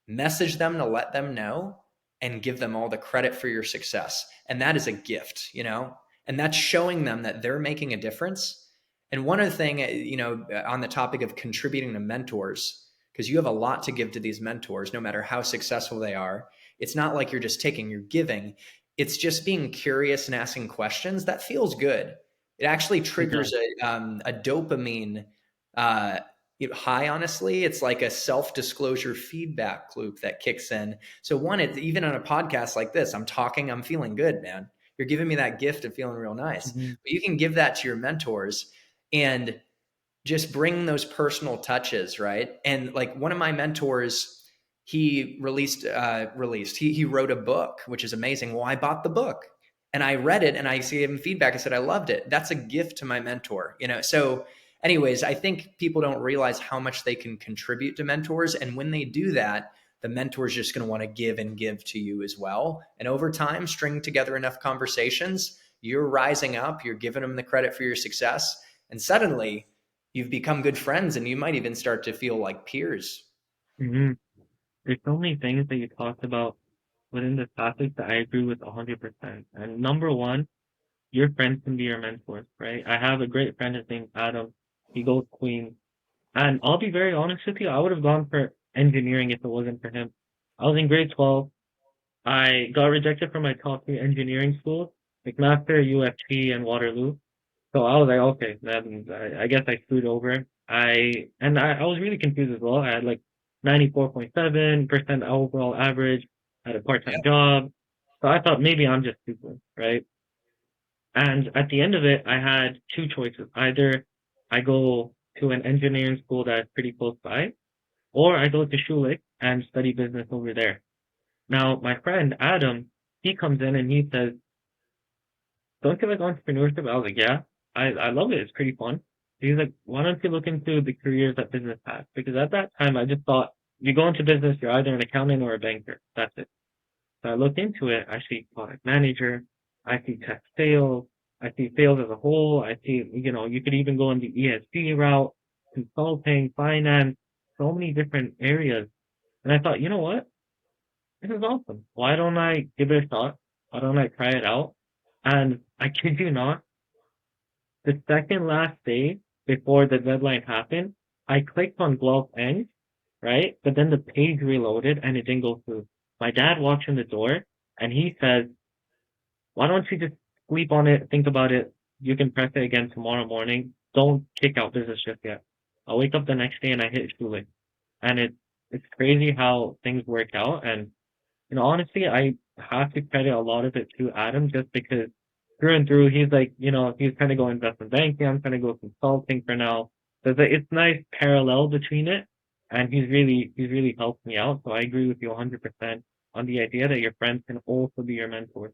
message them to let them know and give them all the credit for your success. And that is a gift, and that's showing them that they're making a difference. And one other thing, on the topic of contributing to mentors, because you have a lot to give to these mentors, no matter how successful they are. It's not like you're just taking, you're giving. It's just being curious and asking questions. That feels good. It actually It does. triggers a dopamine high. Honestly, it's like a self-disclosure feedback loop that kicks in. So one, it's even on a podcast like this, I'm talking, I'm feeling good, man. You're giving me that gift of feeling real nice. Hmm. But you can give that to your mentors and just bring those personal touches, right? And like one of my mentors, he he wrote a book, which is amazing. Well, I bought the book and I read it and I gave him feedback. I said I loved it. That's a gift to my mentor, So anyways, I think people don't realize how much they can contribute to mentors, and when they do that, the mentor is just going to want to give and give to you as well. And over time, string together enough conversations, you're rising up, you're giving them the credit for your success, and suddenly you've become good friends, and you might even start to feel like peers. Hmm. There's so many things that you talked about within this topic that I agree with 100%. And number one, your friends can be your mentors, right? I have a great friend, his name's Adam. He goes Queen. And I'll be very honest with you, I would have gone for engineering if it wasn't for him. I was in grade 12. I got rejected from my top three engineering schools, McMaster, UFT, and Waterloo. So I was like, okay, then I guess I screwed over. I was really confused as well. I had like 94.7% overall average, had a part-time Yeah. job. So I thought maybe I'm just stupid, right? And at the end of it, I had two choices. Either I go to an engineering school that's pretty close by, or I go to Schulich and study business over there. Now, my friend Adam, he comes in and he says, don't you like entrepreneurship? I was like, yeah, I love it. It's pretty fun. He's like, why don't you look into the careers that business has? Because at that time, I just thought, you go into business, you're either an accountant or a banker. That's it. So I looked into it. I see product manager. I see tech sales. I see sales as a whole. I see, you could even go in the ESG route, consulting, finance, so many different areas. And I thought, you know what? This is awesome. Why don't I give it a shot? Why don't I try it out? And I kid you not, the second last day before the deadline happened, I clicked on Glove Eng, right? But then the page reloaded and it didn't go through. My dad walks in the door and he says, why don't you just sleep on it, think about it? You can press it again tomorrow morning. Don't kick out business just yet. I'll wake up the next day and I hit Schulich. And it's crazy how things work out. And honestly, I have to credit a lot of it to Adam just because through and through, he's like, he's trying to go investment banking. I'm trying to go consulting for now. So it's nice parallel between it. And he's really helped me out. So I agree with you 100% on the idea that your friends can also be your mentors.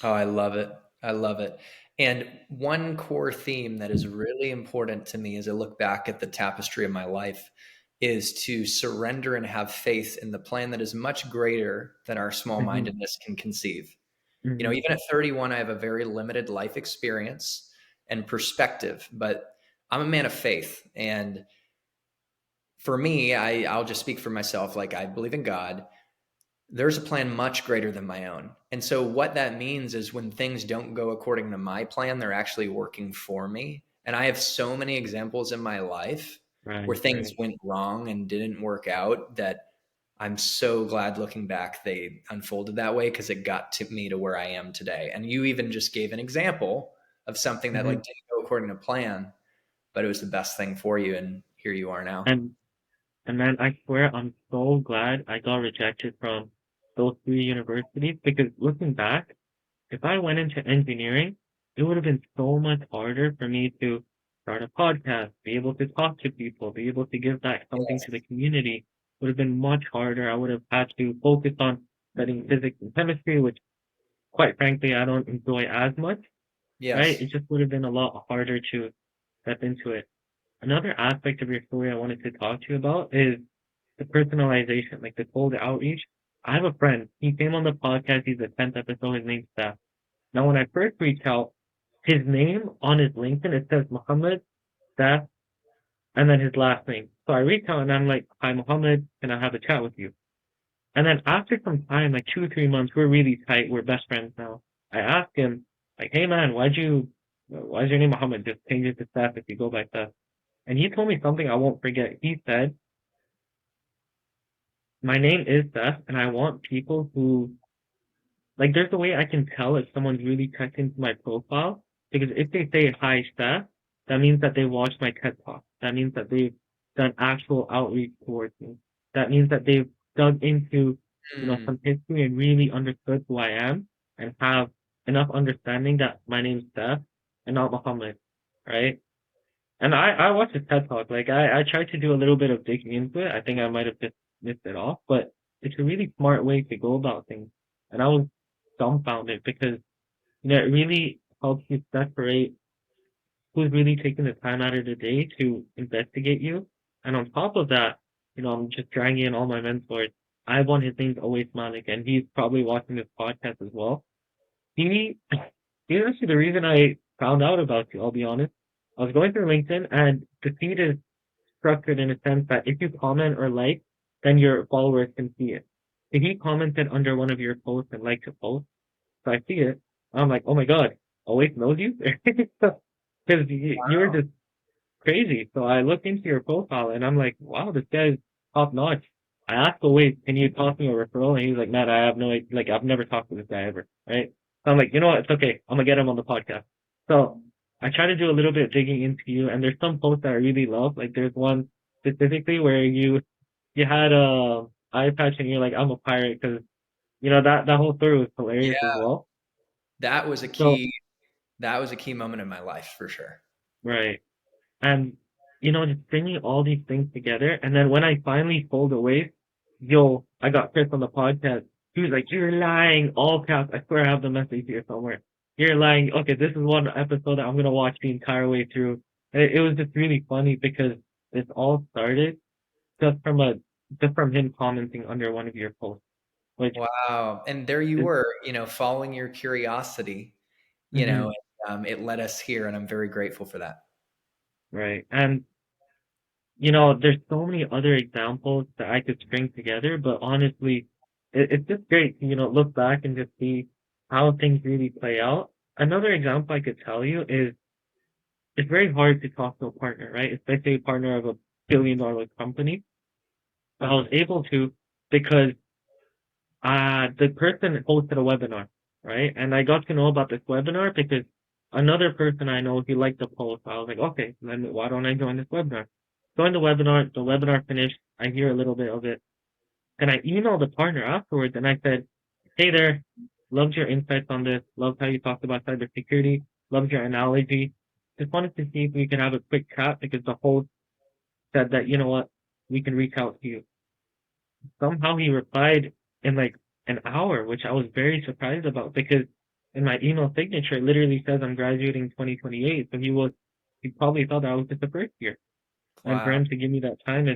Oh, I love it. I love it. And one core theme that is really important to me as I look back at the tapestry of my life is to surrender and have faith in the plan that is much greater than our small Hmm. mindedness can conceive. Hmm. Even at 31, I have a very limited life experience and perspective, but I'm a man of faith. And for me, I'll just speak for myself. Like, I believe in God. There's a plan much greater than my own. And so what that means is when things don't go according to my plan, they're actually working for me. And I have so many examples in my life where Right, things right. went wrong and didn't work out that I'm so glad looking back they unfolded that way, because it got to me to where I am today. And you even just gave an example of something that like Hmm. didn't go according to plan, but it was the best thing for you, and here you are now. And And man, I swear I'm so glad I got rejected from those three universities because looking back, if I went into engineering, it would have been so much harder for me to start a podcast, be able to talk to people, be able to give back something to the community. It would have been much harder. I would have had to focus on studying physics and chemistry, which quite frankly I don't enjoy as much, right? Yes. It just would have been a lot harder to step into it. Another aspect of your story I wanted to talk to you about is the personalization, like the cold outreach. I have a friend. He came on the podcast. He's the 10th episode. His name's Steph. Now, when I first reached out, his name on his LinkedIn, it says Muhammad Steph and then his last name. So I reached out and I'm like, hi, Muhammad. Can I have a chat with you? And then after some time, like 2 or 3 months, we're really tight. We're best friends now. I asked him, like, hey man, why's your name Muhammad? Just change it to Steph if you go by Steph. And he told me something I won't forget. He said, my name is Steph, and I want people who like there's a way I can tell if someone's really checked into my profile because if they say hi Steph, that means that they watched my TED talk. That means that they've done actual outreach towards me. That means that they've dug into, Mm, some history and really understood who I am and have enough understanding that my name's Steph and not Muhammad, right? And I watched his TED talk. Like I tried to do a little bit of digging into it. I think I might have just missed it off, but it's a really smart way to go about things. And I was dumbfounded because, it really helps you separate who's really taking the time out of the day to investigate you. And on top of that, I'm just dragging in all my mentors. I have one, his name's Always Malik, and he's probably watching this podcast as well. He he's actually the reason I found out about you, I'll be honest. I was going through LinkedIn and the feed is structured in a sense that if you comment or like, then your followers can see it. So he commented under one of your posts and liked your post. So I see it. I'm like, oh my God, Always knows you? Because you were wow. just crazy. So I looked into your profile and I'm like, wow, this guy's top notch. I asked Always, can you toss me a referral? And he's like, Matt, I have no, like, I've never talked to this guy ever. Right. So I'm like, you know what? It's okay. I'm gonna get him on the podcast. So I try to do a little bit of digging into you and there's some posts that I really love. Like there's one specifically where you had a eye patch and you're like, I'm a pirate because, that whole story was hilarious as Yeah, well. that was a So, key. That was a key moment in my life for sure. right. And, just bringing all these things together. And then when I finally pulled away, I got Chris on the podcast. He was like, you're lying, all caps. I swear I have the message here somewhere. You're lying. Okay, this is one episode that I'm going to watch the entire way through. And it was just really funny because this all started just from just from him commenting under one of your posts, which Wow. And there you is, were, following your curiosity, mhm, it led us here, and I'm very grateful for that. right. And there's so many other examples that I could string together, but honestly, it's just great to, look back and just see how things really play out. Another example I could tell you is it's very hard to talk to a partner, right? Especially a partner of a $1 billion company. But I was able to because the person hosted a webinar, right? And I got to know about this webinar because another person I know, he liked the post. I was like, okay, then why don't I join this webinar? Joined the webinar finished, I hear a little bit of it. And I emailed the partner afterwards and I said, hey there, loved your insights on this, loved how you talked about cybersecurity, loved your analogy. Just wanted to see if we could have a quick chat because the host said that, you know what, we can reach out to you. Somehow he replied in like an hour, which I was very surprised about because in my email signature it literally says I'm graduating 2028. So he probably thought that I was just a first year. And for Wow. him to give me that time,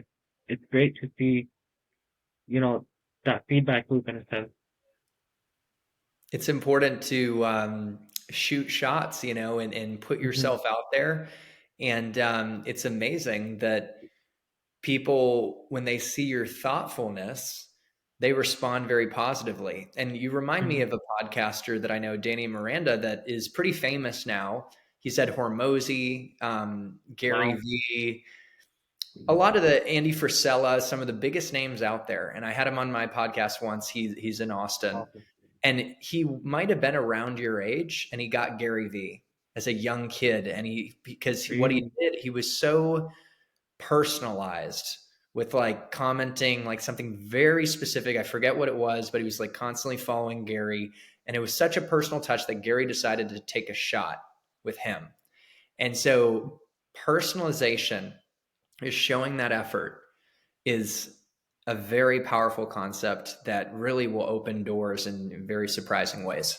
it's great to see, you know, that feedback loop in a sense. It's important to shoot shots, and put Hmm. yourself out there. And it's amazing that people, when they see your thoughtfulness, they respond very positively. And you remind me Hmm. of a podcaster that I know, Danny Miranda, that is pretty famous now. He said Hormozy, Gary Wow. Vee, a lot of the Andy Frisella, some of the biggest names out there. And I had him on my podcast once. He's in Austin, Awesome. and he might have been around your age, and he got Gary Vee as a young kid, and because what he Really? did, he was so personalized with like commenting like something very specific. I forget what it was, but he was like constantly following Gary. And it was such a personal touch that Gary decided to take a shot with him. And so personalization is showing that effort is a very powerful concept that really will open doors in very surprising ways.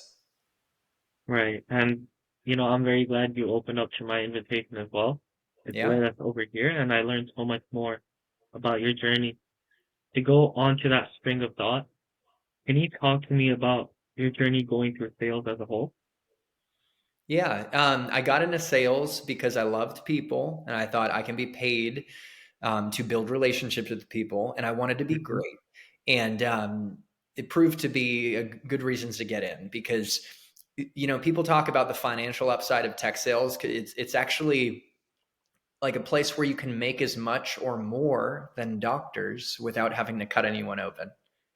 Right. And, I'm very glad you opened up to my invitation as well. It's Yeah. led us over here, and I learned so much more about your journey. To go on to that string of thought, can you talk to me about your journey going through sales as a whole? Yeah. I got into sales because I loved people and I thought I can be paid to build relationships with people, and I wanted to be Hmm. great. And it proved to be a good reasons to get in because, people talk about the financial upside of tech sales. It's actually like a place where you can make as much or more than doctors without having to cut anyone open.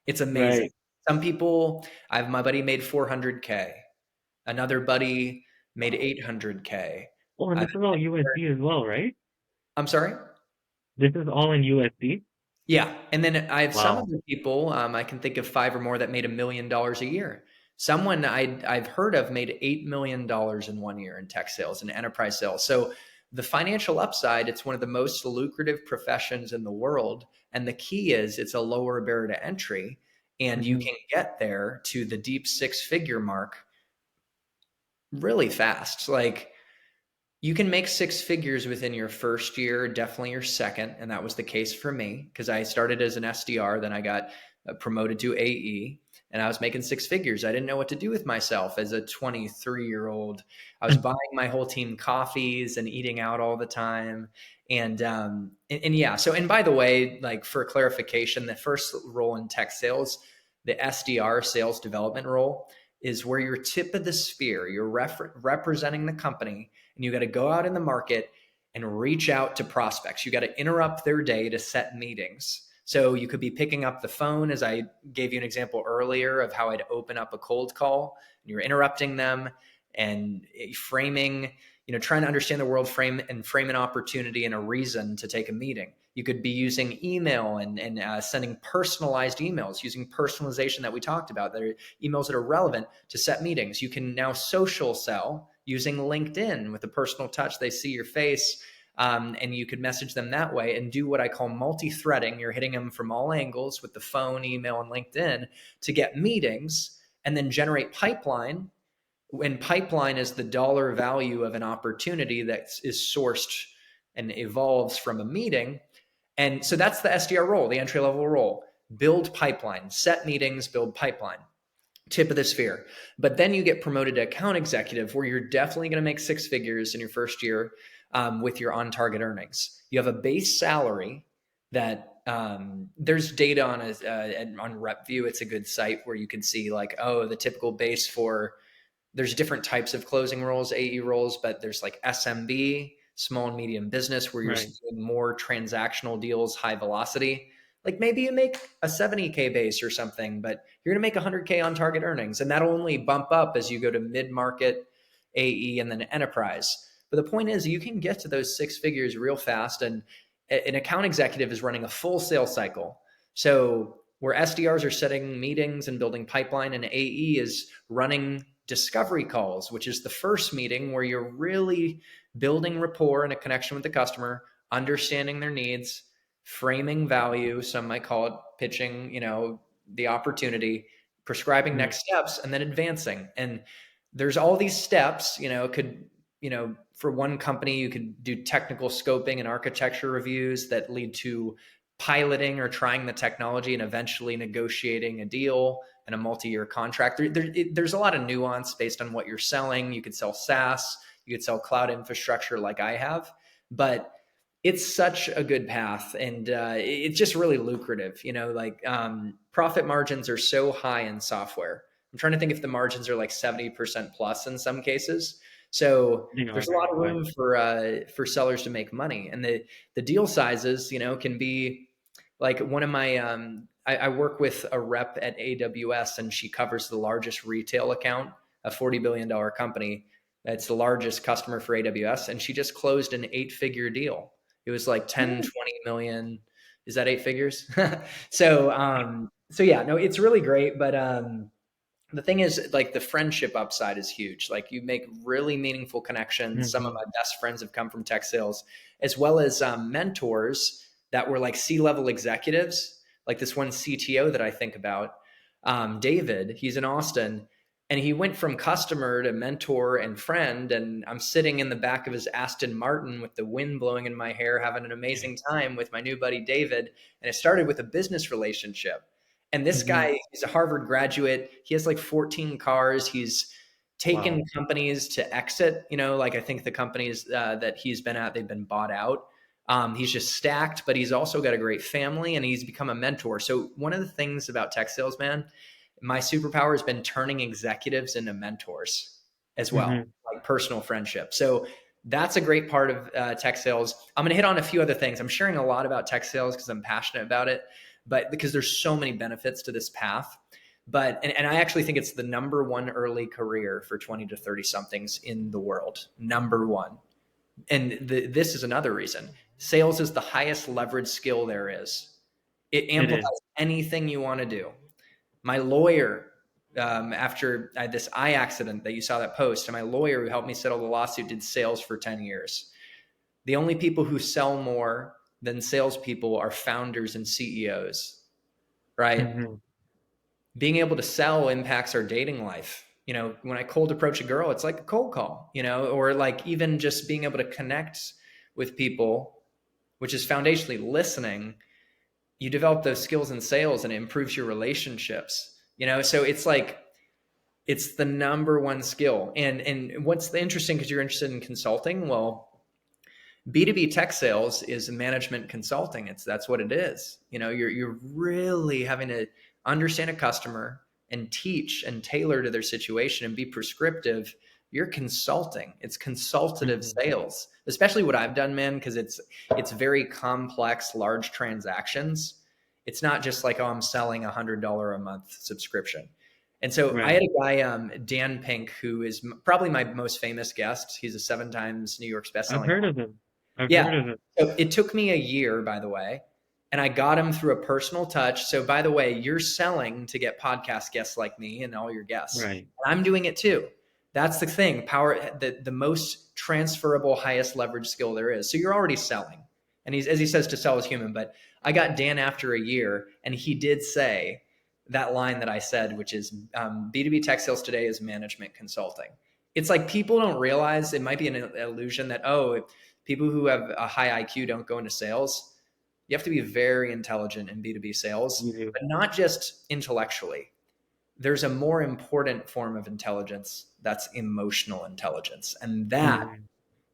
It's amazing. Right. Some people, I have my buddy made 400K. Another buddy made 800K. Oh, and I've, this is all USD as well, right? I'm sorry? This is all in USD? Yeah, and then I have some Wow. other people, I can think of 5 or more that made $1 million a year. Someone I've heard of made $8 million in 1 year in tech sales and enterprise sales. So the financial upside, it's one of the most lucrative professions in the world, and the key is it's a lower barrier to entry, and you Hmm. can get there to the deep six-figure mark really fast. Like you can make six figures within your first year, definitely your second. And that was the case for me because I started as an SDR, then I got promoted to AE, and I was making six figures. I didn't know what to do with myself as a 23-year-old. I was buying my whole team coffees and eating out all the time. And yeah, so, and by the way, like for clarification, the first role in tech sales, the SDR sales development role, is where you're tip of the spear, you're representing the company, and you got to go out in the market and reach out to prospects. You got to interrupt their day to set meetings. So you could be picking up the phone, as I gave you an example earlier of how I'd open up a cold call, and you're interrupting them and framing, trying to understand the world, frame an opportunity and a reason to take a meeting. You could be using email and sending personalized emails, using personalization that we talked about, that are emails that are relevant to set meetings. You can now social sell using LinkedIn with a personal touch. They see your face, and you could message them that way and do what I call multi-threading. You're hitting them from all angles with the phone, email, and LinkedIn to get meetings and then generate pipeline. When pipeline is the dollar value of an opportunity that is sourced and evolves from a meeting. And so that's the SDR role, the entry level role. Build pipeline, set meetings, build pipeline, tip of the sphere. But then you get promoted to account executive, where you're definitely going to make six figures in your first year with your on target earnings. You have a base salary that there's data on RepView. It's a good site where you can see like, oh, the typical base for, there's different types of closing roles, AE roles, but there's like SMB, small and medium business, where you're Right. doing more transactional deals, high velocity. Like maybe you make a 70K base or something, but you're going to make 100K on target earnings. And that'll only bump up as you go to mid market, AE, and then enterprise. But the point is, you can get to those six figures real fast. And an account executive is running a full sales cycle. So where SDRs are setting meetings and building pipeline, and AE is running discovery calls, which is the first meeting where you're really building rapport and a connection with the customer, understanding their needs, framing value. Some might call it pitching, the opportunity, prescribing Mm. next steps, and then advancing. And there's all these steps, for one company, you could do technical scoping and architecture reviews that lead to piloting or trying the technology and eventually negotiating a deal and a multi-year contract. There's a lot of nuance based on what you're selling. You could sell SaaS, you could sell cloud infrastructure like I have, but it's such a good path, and it's just really lucrative. Profit margins are so high in software. I'm trying to think if the margins are like 70% plus in some cases. So They are there's a very lot of high. room for sellers to make money, and the deal sizes, can be like one of my I work with a rep at AWS, and she covers the largest retail account, a $40 billion company. It's the largest customer for AWS, and she just closed an 8-figure deal. It was like 10, Woo. 20 million. Is that 8 figures? So yeah, no, it's really great. But the thing is, like, the friendship upside is huge. Like, you make really meaningful connections. Some of Hmm. my best friends have come from tech sales, as well as mentors that were like C-level executives. Like this one CTO that I think about, David, he's in Austin. And he went from customer to mentor and friend. And I'm sitting in the back of his Aston Martin with the wind blowing in my hair, having an amazing time with my new buddy David. And it started with a business relationship. And this Mm-hmm. guy, he's a Harvard graduate. He has like 14 cars. He's taken Wow. companies to exit. Like I think the companies that he's been at, they've been bought out. He's just stacked, but he's also got a great family and he's become a mentor. So one of the things about Tech Salesman, my superpower has been turning executives into mentors as well, Mm-hmm. like personal friendship. So that's a great part of tech sales. I'm going to hit on a few other things. I'm sharing a lot about tech sales because I'm passionate about it, but because there's so many benefits to this path. But and I actually think it's the number one early career for 20 to 30 somethings in the world. Number one. And this is another reason. Sales is the highest leverage skill there is. It It is. amplifies anything you want to do. My lawyer, after I had this eye accident that you saw that post, and my lawyer who helped me settle the lawsuit did sales for 10 years. The only people who sell more than salespeople are founders and CEOs, right? Mm-hmm. Being able to sell impacts our dating life. When I cold approach a girl, it's like a cold call, or like even just being able to connect with people, which is foundationally listening. You develop those skills in sales and it improves your relationships, so it's the number one skill. And what's the interesting, because you're interested in consulting, well, B2B tech sales is management consulting. That's what it is. You're really having to understand a customer and teach and tailor to their situation and be prescriptive. You're consulting. It's consultative Mm-hmm. sales, especially what I've done, man, because it's very complex, large transactions. It's not just like, oh, I'm selling $100 a month subscription. And so I Right. had a guy, Dan Pink, who is probably my most famous guest. He's a 7 times New York I've bestselling. heard of him. I've Yeah. heard of it. So it took me a year, by the way, and I got him through a personal touch. So, by the way, you're selling to get podcast guests like me and all your guests. Right. And I'm doing it too. That's the thing. The most transferable, highest leverage skill there is. So you're already selling. And he's, as he says, to sell is human. But I got Dan after a year, and he did say that line that I said, which is B2B tech sales today is management consulting. It's like people don't realize, it might be an illusion that, oh, people who have a high IQ don't go into sales. You have to be very intelligent in B2B You sales, do. but not just intellectually. There's a more important form of intelligence that's emotional intelligence. And that Mm-hmm.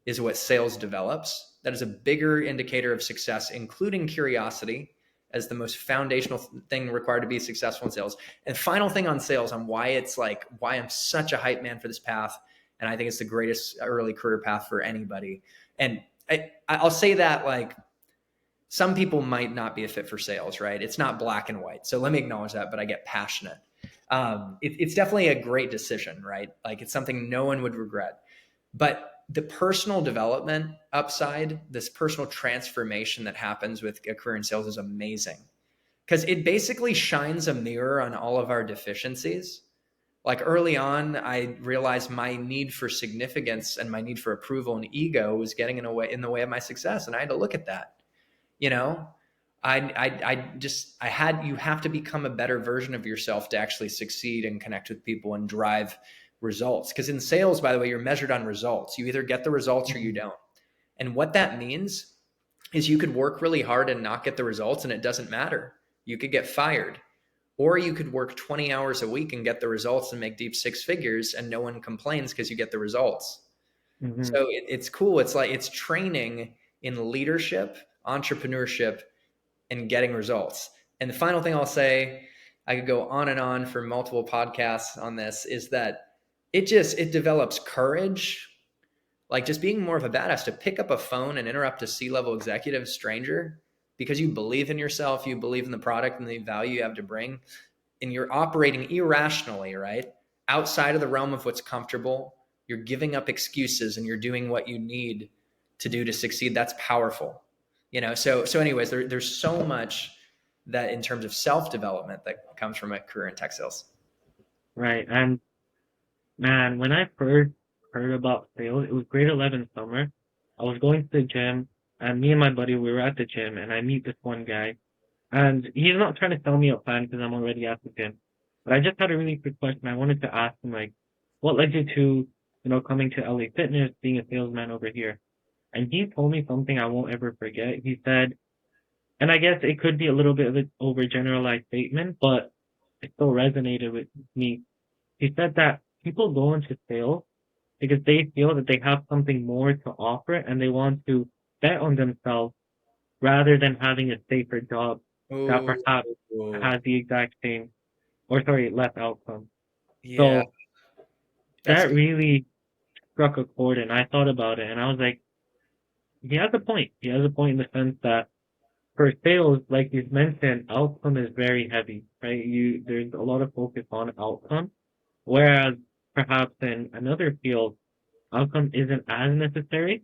is what sales develops. That is a bigger indicator of success, including curiosity as the most foundational thing required to be successful in sales. And final thing on sales, on why I'm such a hype man for this path. And I think it's the greatest early career path for anybody. And I'll say that, like, some people might not be a fit for sales, right? It's not black and white. So let me acknowledge that, but I get passionate. It's definitely a great decision, right? Like, it's something no one would regret. But the personal development upside, this personal transformation that happens with a career in sales is amazing, because it basically shines a mirror on all of our deficiencies. Like, early on, I realized my need for significance and my need for approval and ego was getting in the way of my success. And I had to look at that. You know, you have to become a better version of yourself to actually succeed and connect with people and drive results. Because in sales, by the way, you're measured on results. You either get the results or you Mm-hmm. don't. And what that means is you could work really hard and not get the results, and it doesn't matter. You could get fired, or you could work 20 hours a week and get the results and make deep six figures, and no one complains because you get the results. Mm-hmm. So it's cool. It's like, it's training in leadership, entrepreneurship, and getting results. And the final thing I'll say, I could go on and on for multiple podcasts on this, is that it develops courage, like just being more of a badass to pick up a phone and interrupt a C-level executive stranger because you believe in yourself, you believe in the product and the value you have to bring, and you're operating irrationally, right? Outside of the realm of what's comfortable, you're giving up excuses and you're doing what you need to do to succeed. That's powerful. So anyways, there's so much that in terms of self-development that comes from a career in tech sales. Right. And man, when I first heard about sales, it was grade 11 summer. I was going to the gym, and me and my buddy, we were at the gym, and I meet this one guy, and he's not trying to sell me a plan because I'm already at the gym. But I just had a really quick question. I wanted to ask him like, what led you to, coming to LA Fitness, being a salesman over here? And he told me something I won't ever forget. He said, and I guess it could be a little bit of an overgeneralized statement, but it still resonated with me. He said that people go into sales because they feel that they have something more to offer and they want to bet on themselves rather than having a safer job that Oh, perhaps has the exact same, or sorry, less outcome. yeah, So that's that good. really struck a chord and I thought about it and I was like, he has a point. He has a point in the sense that for sales, like you mentioned, outcome is very heavy, right? There's a lot of focus on outcome, whereas perhaps in another field, outcome isn't as necessary.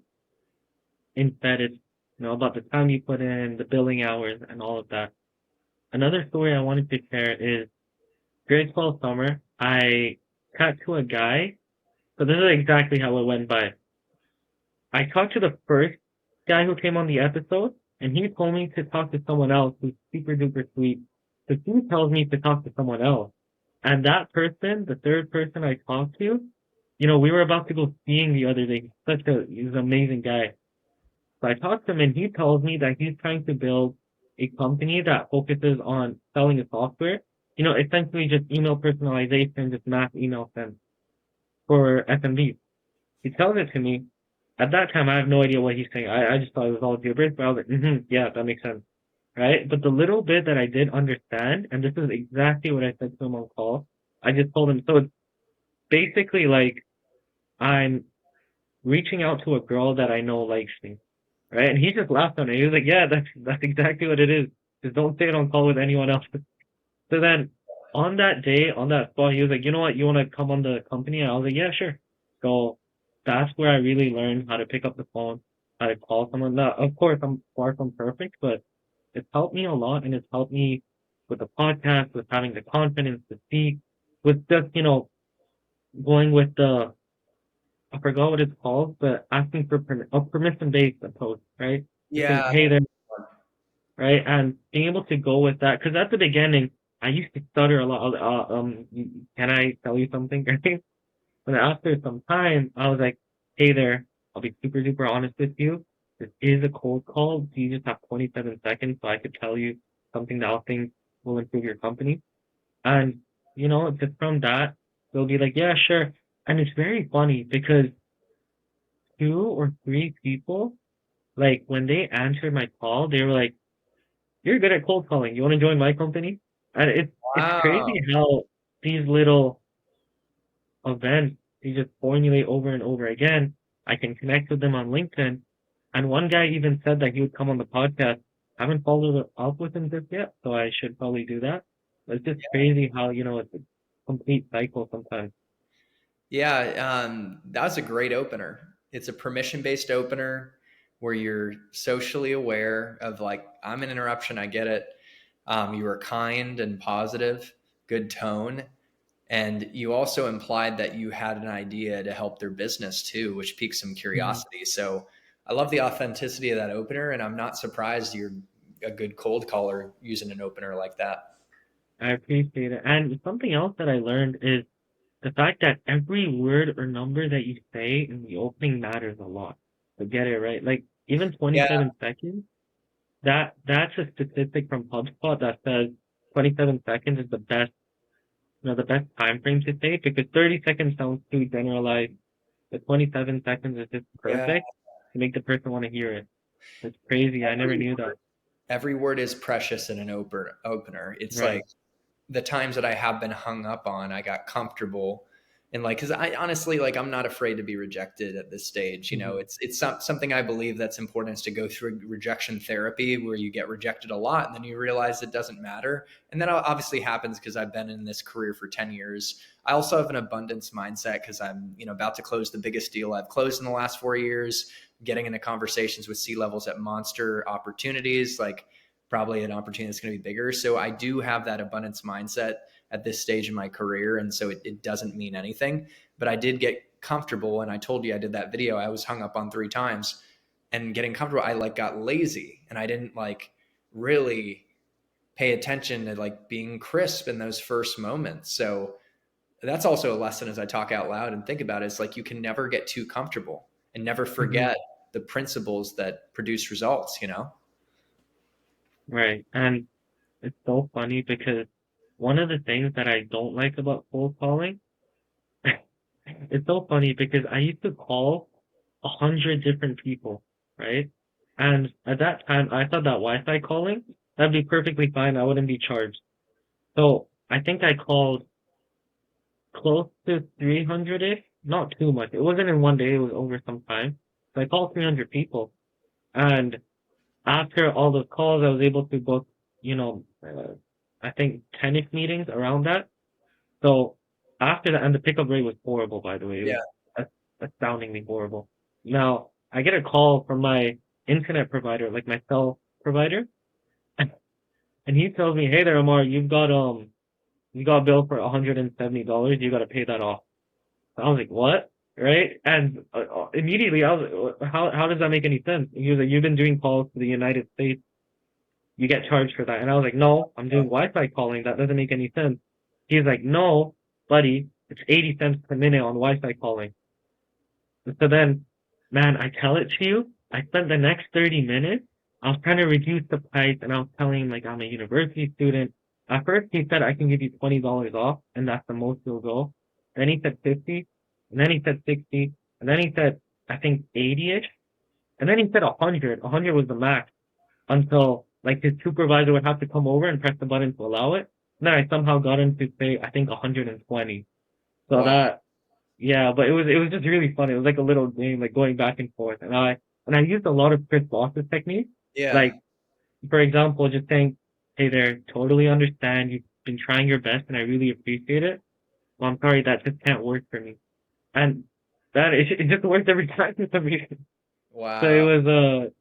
Instead, it's, about the time you put in, the billing hours, and all of that. Another story I wanted to share is grade 12 summer, I talked to a guy. So this is exactly how it went by. I talked to the first guy who came on the episode, and he told me to talk to someone else who's super duper sweet. So he tells me to talk to someone else. And that person, the third person I talked to, we were about to go skiing the other day. He's an amazing guy. So I talked to him and he tells me that he's trying to build a company that focuses on selling a software, essentially just email personalization, just mass email send for SMBs. He tells it to me. At that time, I have no idea what he's saying. I just thought it was all gibberish, but I was like, yeah, that makes sense. Right? But the little bit that I did understand, and this is exactly what I said to him on call, I just told him, so it's basically like I'm reaching out to a girl that I know likes me. Right? And he just laughed on it. He was like, yeah, that's exactly what it is. Just don't say it on call with anyone else. So then on that day, on that spot, he was like, you know what, you want to come on the company? And I was like, yeah, sure. So that's where I really learned how to pick up the phone, how to call someone. Now, of course, I'm far from perfect, but it's helped me a lot and it's helped me with the podcast, with having the confidence to speak, with just, going with I forgot what it's called, but asking for a permission-based approach, right? Just saying, Yeah, hey there, right? And being able to go with that, because at the beginning, I used to stutter a lot. Can I tell you something? Right? But after some time, I was like, hey there, I'll be super, super honest with you. This is a cold call. Do you just have 27 seconds so I could tell you something that I think will improve your company? And, just from that, they'll be like, yeah, sure. And it's very funny because two or three people, like when they answered my call, they were like, you're good at cold calling. You want to join my company? And it's wow. crazy how these little events you just formulate over and over again. I can connect with them on LinkedIn. And one guy even said that he would come on the podcast. I haven't followed up with him just yet, so I should probably do that. But it's just crazy how, it's a complete cycle sometimes. Yeah, that was a great opener. It's a permission based opener where you're socially aware of like, I'm an interruption, I get it. You were kind and positive, good tone. And you also implied that you had an idea to help their business too, which piques some Mhm. curiosity. So I love the authenticity of that opener. And I'm not surprised you're a good cold caller using an opener like that. I appreciate it. And something else that I learned is the fact that every word or number that you say in the opening matters a lot. So get it right. Like even Yeah. 27 seconds, that's a statistic from HubSpot that says 27 seconds is the best, the best time frame to say because 30 seconds sounds too generalized. The 27 seconds is just Yeah. perfect to make the person want to hear it. It's crazy. I never Every knew word, that. every word is precious in an opener. It's like Right. the times that I have been hung up on, I got comfortable. And like, cause I honestly, like, I'm not afraid to be rejected at this stage. You know, Hmm. it's something I believe that's important is to go through rejection therapy where you get rejected a lot and then you realize it doesn't matter. And that obviously happens because I've been in this career for 10 years. I also have an abundance mindset because I'm, about to close the biggest deal I've closed in the last 4 years, getting into conversations with C levels at monster opportunities. Like, probably an opportunity that's going to be bigger. So I do have that abundance mindset at this stage in my career. And so it doesn't mean anything, but I did get comfortable. And I told you I did that video. I was hung up on 3 times and getting comfortable. I like got lazy and I didn't like really pay attention to like being crisp in those first moments. So that's also a lesson as I talk out loud and think about it. It's like you can never get too comfortable and never Hmm. forget the principles that produce results, you know? Right. And it's so funny because one of the things that I don't like about cold calling, it's so funny because I used to call 100 different people, right? And at that time, I thought that Wi-Fi calling, that'd be perfectly fine. I wouldn't be charged. So I think I called close to 300-ish, not too much. It wasn't in one day, it was over some time. So I called 300 people. And after all those calls, I was able to book, you know, I think 10-ish meetings around that. So after that, and the pickup rate was horrible, by the way. It Yeah. was astoundingly horrible. Now, I get a call from my internet provider, like my cell provider, and he tells me, "Hey there, Amar, you got billed for $170. You got to pay that off." So I was like, "What?" Right? And immediately I was like, how does that make any sense? And he was like, "You've been doing calls to the United States. You get charged for that." And I was like, "No, I'm doing Wi-Fi calling. That doesn't make any sense." He's like, "No, buddy, it's 80 cents per minute on Wi-Fi calling." So then, man, I tell it to you, I spent the next 30 minutes, I was trying to reduce the price and I was telling him like I'm a university student. At first he said I can give you $20 off and that's the most you'll go. Then he said 50, and then he said 60, and then he said I think 80-ish, and then he said 100. 100 was the max until like his supervisor would have to come over and press the button to allow it. And then I somehow got him to say I think 120. So Wow. that yeah, but it was just really fun. It was like a little game, like going back and forth. And I used a lot of Chris Voss's techniques. Yeah. Like, for example, just saying, "Hey there, totally understand. You've been trying your best and I really appreciate it. Well, I'm sorry that just can't work for me." And it just worked every time for some reason. So it Wow. was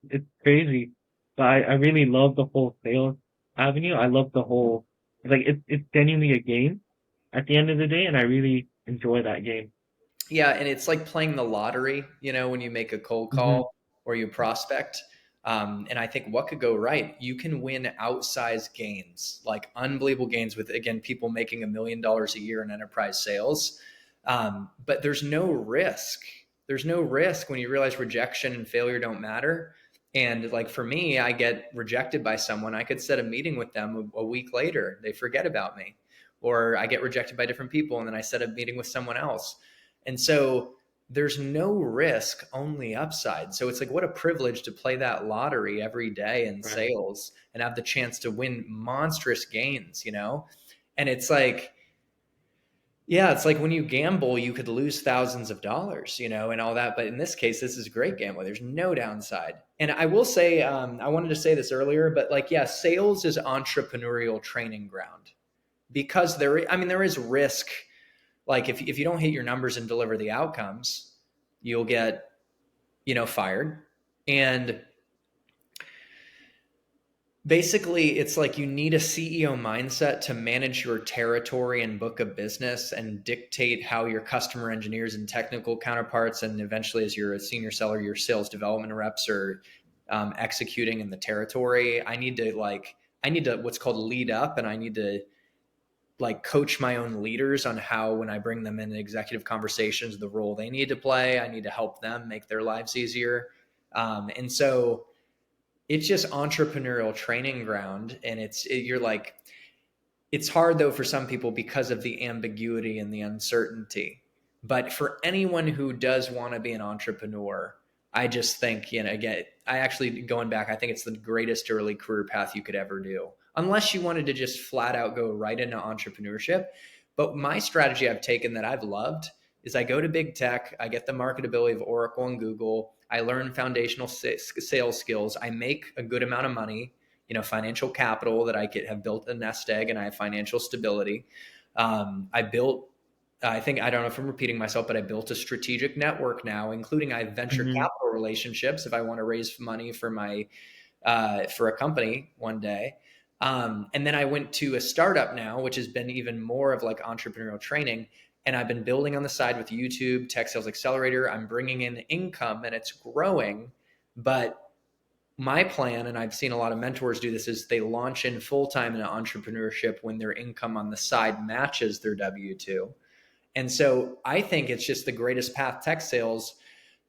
it's crazy. But I really love the whole sales avenue. I love the whole like it's genuinely a game at the end of the day, and I really enjoy that game. Yeah, and it's like playing the lottery, you know, when you make a cold Hmm. call or you prospect. And I think what could go right? You can win outsized gains, like unbelievable gains with, again, people making $1 million a year in enterprise sales. But there's no risk. There's no risk when you realize rejection and failure don't matter. And like for me, I get rejected by someone. I could set a meeting with them a week later. They forget about me. Or I get rejected by different people and then I set a meeting with someone else. And so there's no risk, only upside. So it's like, what a privilege to play that lottery every day in Right. sales and have the chance to win monstrous gains, you know? And it's like, yeah, it's like when you gamble, you could lose thousands of dollars, you know, and all that. But in this case, this is great gambling. There's no downside. And I will say, I wanted to say this earlier, but like, yeah, sales is entrepreneurial training ground because I mean, there is risk. Like if you don't hit your numbers and deliver the outcomes, you'll get, you know, fired. And basically it's like you need a CEO mindset to manage your territory and book of business and dictate how your customer engineers and technical counterparts, and eventually as you're a senior seller, your sales development reps are executing in the territory. I need to what's called lead up, and I need to like coach my own leaders on how, when I bring them in executive conversations, the role they need to play. I need to help them make their lives easier. And so it's just entrepreneurial training ground. And you're like, it's hard though for some people because of the ambiguity and the uncertainty. But for anyone who does want to be an entrepreneur, I just think, you know, again, I actually, going back, I think it's the greatest early career path you could ever do, unless you wanted to just flat out go right into entrepreneurship. But my strategy I've taken that I've loved is I go to big tech, I get the marketability of Oracle and Google, I learn foundational sales skills, I make a good amount of money, you know, financial capital that I could have built a nest egg, and I have financial stability. I built, I think, I don't know if I'm repeating myself, but I built a strategic network now, including I have venture Hmm. capital relationships if I want to raise money for for a company one day. And then I went to a startup now, which has been even more of like entrepreneurial training. And I've been building on the side with YouTube, Tech Sales Accelerator. I'm bringing in income and it's growing, but my plan, and I've seen a lot of mentors do this, is they launch in full time into entrepreneurship when their income on the side matches their W 2. And so I think it's just the greatest path, tech sales,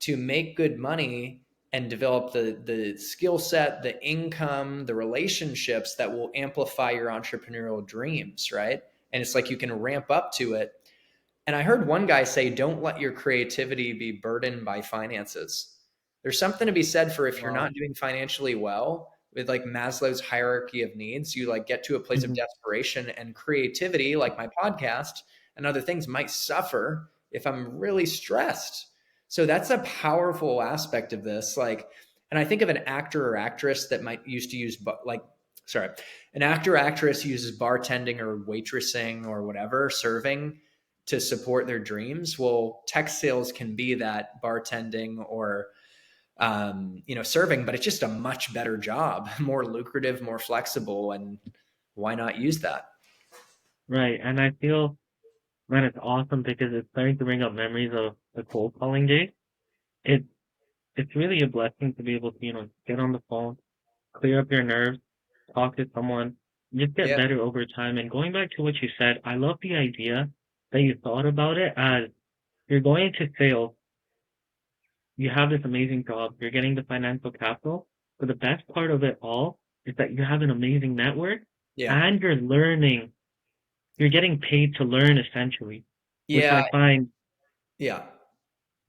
to make good money and develop the skill set, the income, the relationships that will amplify your entrepreneurial dreams, right? And it's like you can ramp up to it. And I heard one guy say, don't let your creativity be burdened by finances. There's something to be said for if you're Wow. not doing financially well with like Maslow's hierarchy of needs, you like get to a place of Hmm. desperation, and creativity, like my podcast and other things, might suffer if I'm really stressed. So that's a powerful aspect of this. Like, and I think of an actor or actress that might used to use, like, sorry, an actor or actress uses bartending or waitressing or whatever, serving to support their dreams. Well, tech sales can be that bartending or serving, but it's just a much better job, more lucrative, more flexible, and why not use that? Right. And I feel, man, it's awesome because it's starting to bring up memories of the cold calling days. It it's really a blessing to be able to, get on the phone, clear up your nerves, talk to someone, just get Yeah, better over time. And going back to what you said, I love the idea that you thought about it as you're going into sales, you have this amazing job, you're getting the financial capital, but the best part of it all is that you have an amazing network yeah, and you're getting paid to learn essentially, which yeah, I find yeah.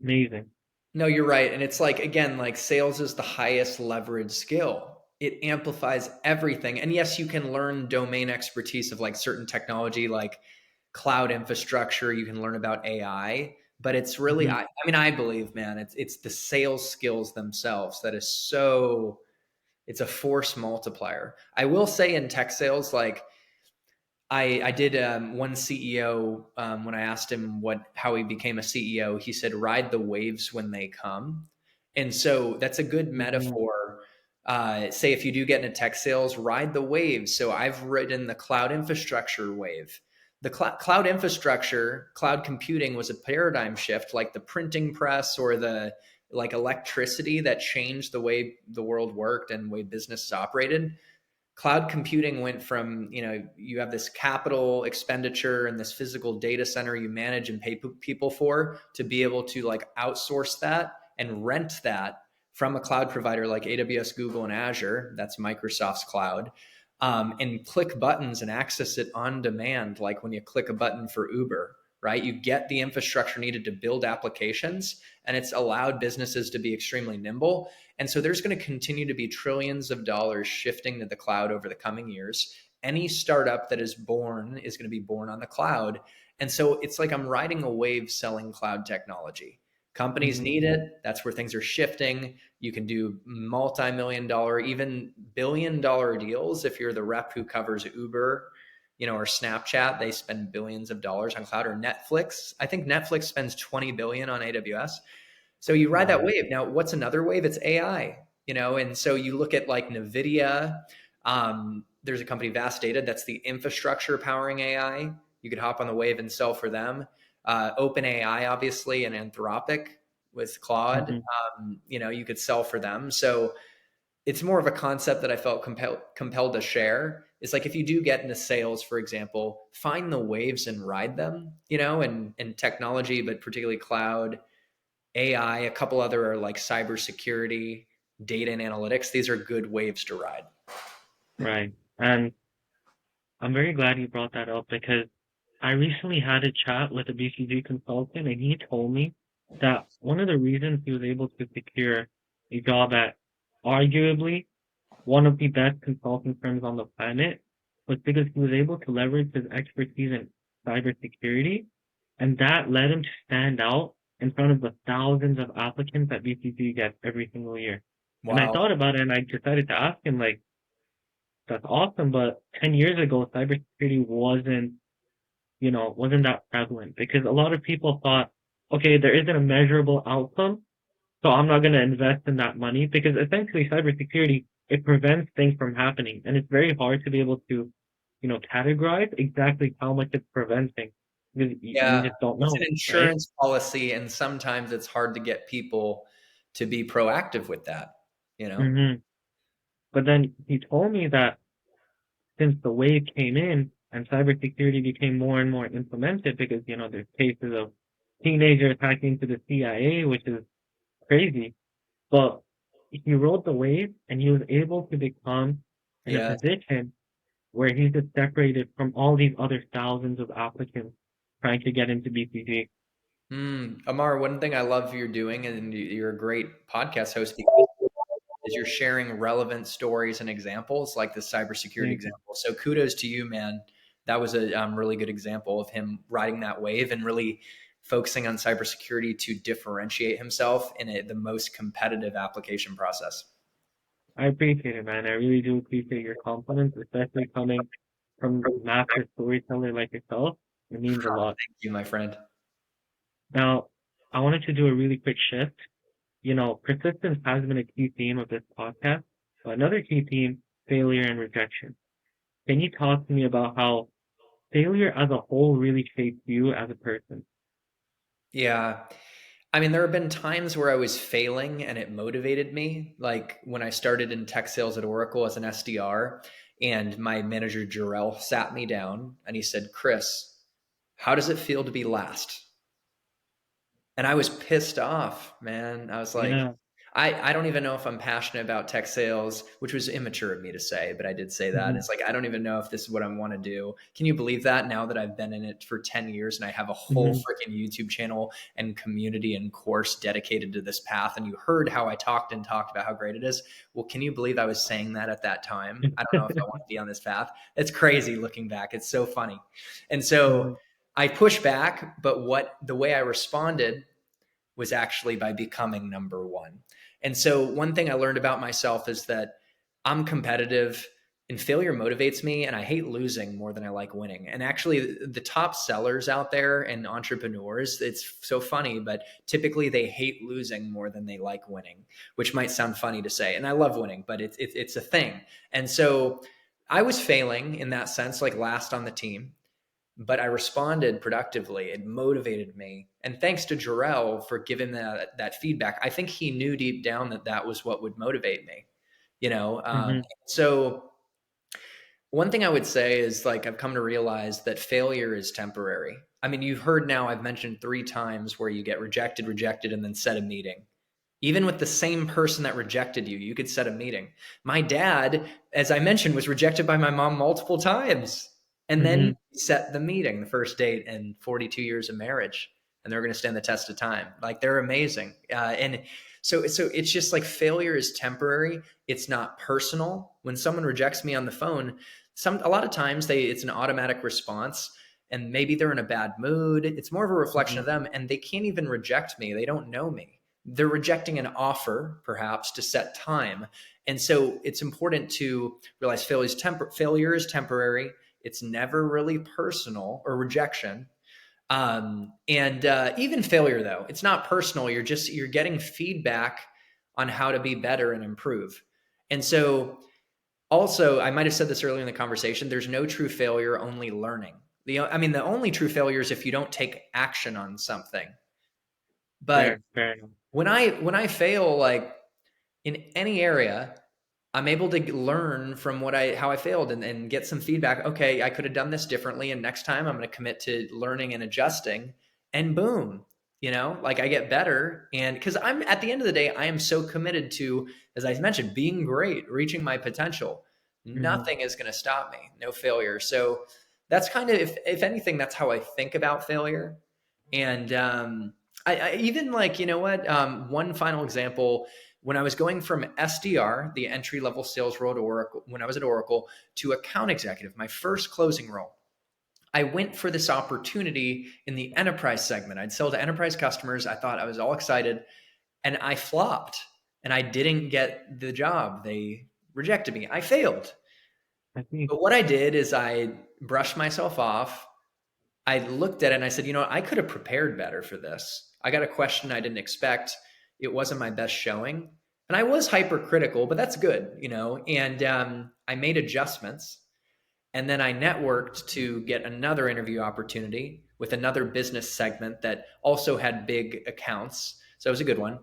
amazing. No, you're right. And it's like, again, like sales is the highest leverage skill. It amplifies everything. And yes, you can learn domain expertise of like certain technology, like cloud infrastructure. You can learn about AI, but it's really, Hmm. I mean, I believe, man, it's the sales skills themselves that is so, it's a force multiplier. I will say in tech sales, like I did one CEO when I asked him how he became a CEO. He said, "Ride the waves when they come," and so that's a good Hmm. metaphor. Say if you do get into tech sales, ride the waves. So I've ridden the cloud infrastructure wave. The cloud infrastructure, cloud computing was a paradigm shift, like the printing press or the like electricity that changed the way the world worked and way businesses operated. Cloud computing went from, you have this capital expenditure and this physical data center you manage and pay people for, to be able to like outsource that and rent that from a cloud provider like AWS, Google, and Azure. That's Microsoft's cloud. And click buttons and access it on demand, like when you click a button for Uber, right? You get the infrastructure needed to build applications, and it's allowed businesses to be extremely nimble. And so there's going to continue to be trillions of dollars shifting to the cloud over the coming years. Any startup that is born is going to be born on the cloud. And so it's like I'm riding a wave selling cloud technology. Companies Hmm. need it. That's where things are shifting. You can do multi-million dollar, even billion-dollar deals if you're the rep who covers Uber, or Snapchat. They spend billions of dollars on cloud, or Netflix. I think Netflix spends 20 billion on AWS. So you ride that Wow. wave. Now, what's another wave? It's AI, and so you look at like NVIDIA. There's a company, Vast Data, that's the infrastructure powering AI. You could hop on the wave and sell for them. OpenAI, obviously, and Anthropic with Claude, Hmm. you could sell for them. So it's more of a concept that I felt compelled to share. It's like if you do get into sales, for example, find the waves and ride them, and technology, but particularly cloud, AI, a couple other are like cybersecurity, data and analytics. These are good waves to ride. Right. And I'm very glad you brought that up because I recently had a chat with a BCG consultant and he told me that one of the reasons he was able to secure a job at arguably one of the best consulting firms on the planet was because he was able to leverage his expertise in cybersecurity, and that led him to stand out in front of the thousands of applicants that BCG gets every single year. And I Wow. thought about it and I decided to ask him, like, that's awesome, but 10 years ago, cybersecurity wasn't that prevalent because a lot of people thought, okay, there isn't a measurable outcome, so I'm not going to invest in that money because essentially cybersecurity, it prevents things from happening. And it's very hard to be able to, categorize exactly how much it's preventing because you Yeah. just don't It's an know, right? insurance policy, and sometimes it's hard to get people to be proactive with that, you know? Hmm. But then he told me that since the wave came in and cybersecurity became more and more implemented because, there's cases of teenagers hacking to the CIA, which is crazy. But he rode the wave and he was able to become in a Yeah. position where he's just separated from all these other thousands of applicants trying to get into BCG. Amar, one thing I love you're doing, and you're a great podcast host, is you're sharing relevant stories and examples like the cybersecurity Thank you. example. So kudos to you, man. That was a really good example of him riding that wave and really focusing on cybersecurity to differentiate himself in the most competitive application process. I appreciate it, man. I really do appreciate your confidence, especially coming from a master storyteller like yourself. It means a lot. Thank you, my friend. Now, I wanted to do a really quick shift. Persistence has been a key theme of this podcast, but another key theme, failure and rejection. Can you talk to me about how failure as a whole really shaped you as a person? Yeah. I mean, there have been times where I was failing and it motivated me. Like when I started in tech sales at Oracle as an SDR, and my manager, Jarrell, sat me down and he said, Chris, how does it feel to be last? And I was pissed off, man. I was like, Yeah. I don't even know if I'm passionate about tech sales, which was immature of me to say, but I did say that. Hmm. It's like, I don't even know if this is what I want to do. Can you believe that now that I've been in it for 10 years and I have a whole Hmm. freaking YouTube channel and community and course dedicated to this path? And you heard how I talked and talked about how great it is. Well, can you believe I was saying that at that time? I don't know if I want to be on this path. It's crazy looking back. It's so funny. And so Hmm. I pushed back, but the way I responded was actually by becoming number one. And so, one thing I learned about myself is that I'm competitive and failure motivates me, and I hate losing more than I like winning. And actually, the top sellers out there and entrepreneurs, it's so funny, but typically they hate losing more than they like winning, which might sound funny to say. And I love winning, but it's a thing. And so, I was failing in that sense, like last on the team, but I responded productively. It motivated me. And thanks to Jarrell for giving that feedback. I think he knew deep down that that was what would motivate me, you know? Hmm. So one thing I would say is like, I've come to realize that failure is temporary. I mean, you've heard now, I've mentioned 3 times where you get rejected, and then set a meeting. Even with the same person that rejected you, you could set a meeting. My dad, as I mentioned, was rejected by my mom multiple times. And then Hmm. set the meeting, the first date in 42 years of marriage. And they're going to stand the test of time. Like they're amazing. And so it's just like failure is temporary. It's not personal. When someone rejects me on the phone, a lot of times it's an automatic response and maybe they're in a bad mood. It's more of a reflection of Hmm. them and they can't even reject me. They don't know me. They're rejecting an offer, perhaps, to set time. And so it's important to realize failure is temporary. It's never really personal or rejection. And even failure, though, it's not personal. You're getting feedback on how to be better and improve. And so also, I might have said this earlier in the conversation, there's no true failure, only learning. The only true failure is if you don't take action on something. But Fair enough. when I fail, like in any area, I'm able to learn from how I failed and get some feedback. Okay, I could have done this differently, and next time I'm going to commit to learning and adjusting. And boom, like I get better. And because I'm at the end of the day, I am so committed to, as I mentioned, being great, reaching my potential. Hmm. Nothing is going to stop me. No failure. So that's kind of, if anything, that's how I think about failure. And I even like, you know what? One final example, when I was going from SDR, the entry level sales role at Oracle, when I was at Oracle, to account executive, my first closing role, I went for this opportunity in the enterprise segment. I'd sell to enterprise customers. I thought I was all excited and I flopped and I didn't get the job. They rejected me. I failed. I see. But what I did is I brushed myself off. I looked at it and I said, I could have prepared better for this. I got a question I didn't expect. It wasn't my best showing. And I was hypercritical, but that's good. And I made adjustments. And then I networked to get another interview opportunity with another business segment that also had big accounts. So it was a good one.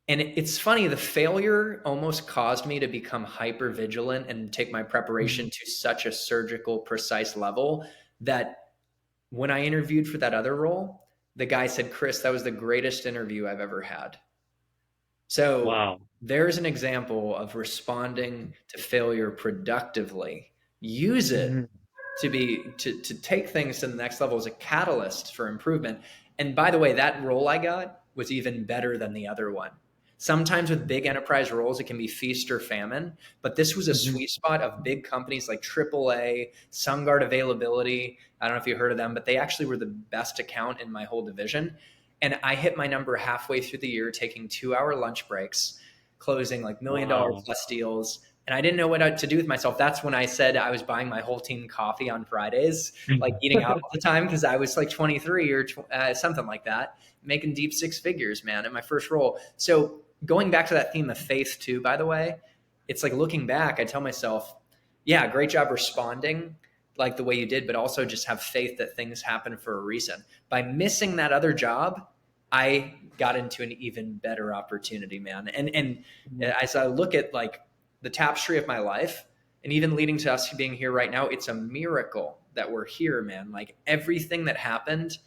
And it's funny, the failure almost caused me to become hyper vigilant and take my preparation Mhm. to such a surgical, precise level that when I interviewed for that other role, the guy said, Chris, that was the greatest interview I've ever had. So Wow. there's an example of responding to failure productively. Use it Mhm. to take things to the next level as a catalyst for improvement. And by the way, that role I got was even better than the other one. Sometimes with big enterprise roles, it can be feast or famine, but this was a Mhm. sweet spot of big companies like AAA, SunGuard Availability. I don't know if you heard of them, but they actually were the best account in my whole division. And I hit my number halfway through the year, taking 2 hour lunch breaks, closing like $1 million Wow. plus deals, and I didn't know what to do with myself. That's when I said I was buying my whole team coffee on Fridays, like eating out all the time because I was like 23 or something like that, making deep six figures, man, in my first role. So going back to that theme of faith too, by the way, it's like looking back, I tell myself, yeah, great job responding like the way you did, but also just have faith that things happen for a reason. By missing that other job, I got into an even better opportunity, man. And Mhm. as I look at like the tapestry of my life, and even leading to us being here right now, it's a miracle that we're here, man. Like everything that happened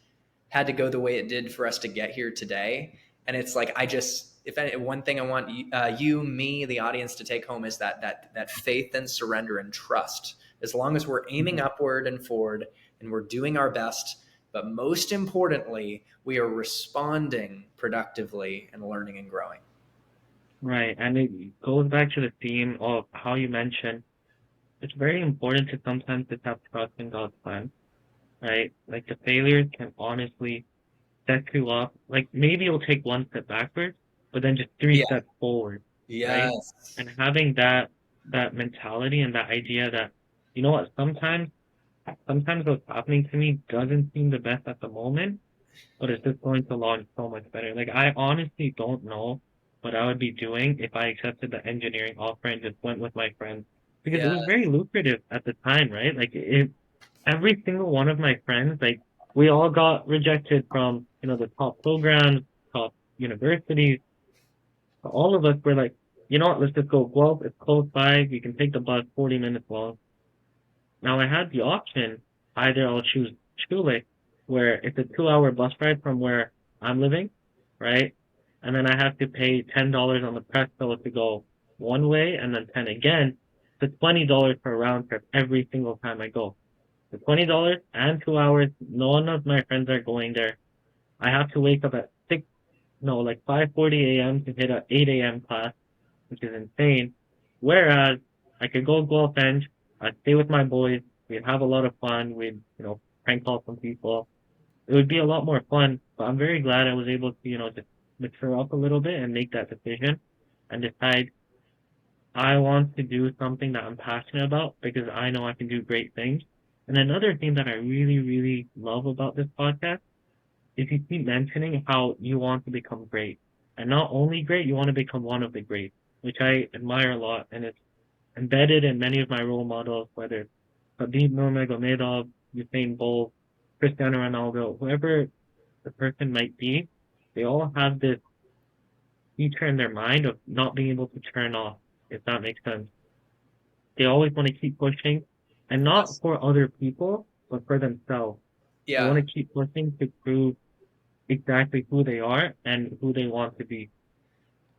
had to go the way it did for us to get here today. And it's like I just, if any, one thing I want you, me, the audience to take home is that faith and surrender and trust. As long as we're aiming Mhm. upward and forward, and we're doing our best, but most importantly, we are responding productively and learning and growing. Right. And it goes back to the theme of how you mentioned it's very important to sometimes just have trust in God's plan, right? Like the failures can honestly set you up. Like maybe you'll take one step backwards, but then just three Yeah. steps forward, right? Yes. And having that mentality and that idea that, you know what, sometimes what's happening to me doesn't seem the best at the moment, but it's just going to launch so much better. Like I honestly don't know what I would be doing if I accepted the engineering offer and just went with my friends because it Yeah. was very lucrative at the time, right? Like every single one of my friends, like we all got rejected from, the top programs, top universities. All of us were like, you know what, let's just go Guelph. It's close by. You can take the bus 40 minutes long. Now I had the option, either I'll choose Chule, where it's a 2-hour bus ride from where I'm living, right? And then I have to pay $10 on the press bill to go one way and then 10 again. So $20 per round trip every single time I go. The $20 and 2 hours, none of my friends are going there. I have to wake up at like 5:40 a.m. to hit a 8 a.m. class, which is insane. Whereas I could go golf bench, I'd stay with my boys, we'd have a lot of fun, we'd, prank call some people. It would be a lot more fun, but I'm very glad I was able to, just mature up a little bit and make that decision and decide I want to do something that I'm passionate about because I know I can do great things. And another thing that I really, really love about this podcast is you keep mentioning how you want to become great. And not only great, you want to become one of the greats, which I admire a lot. And it's embedded in many of my role models, whether it's Khabib Nurmagomedov, Usain Bolt, Cristiano Ronaldo, whoever the person might be, they all have this feature in their mind of not being able to turn off, if that makes sense. They always want to keep pushing, and not Yes. for other people, but for themselves. They want Yeah. to keep pushing to prove exactly who they are and who they want to be.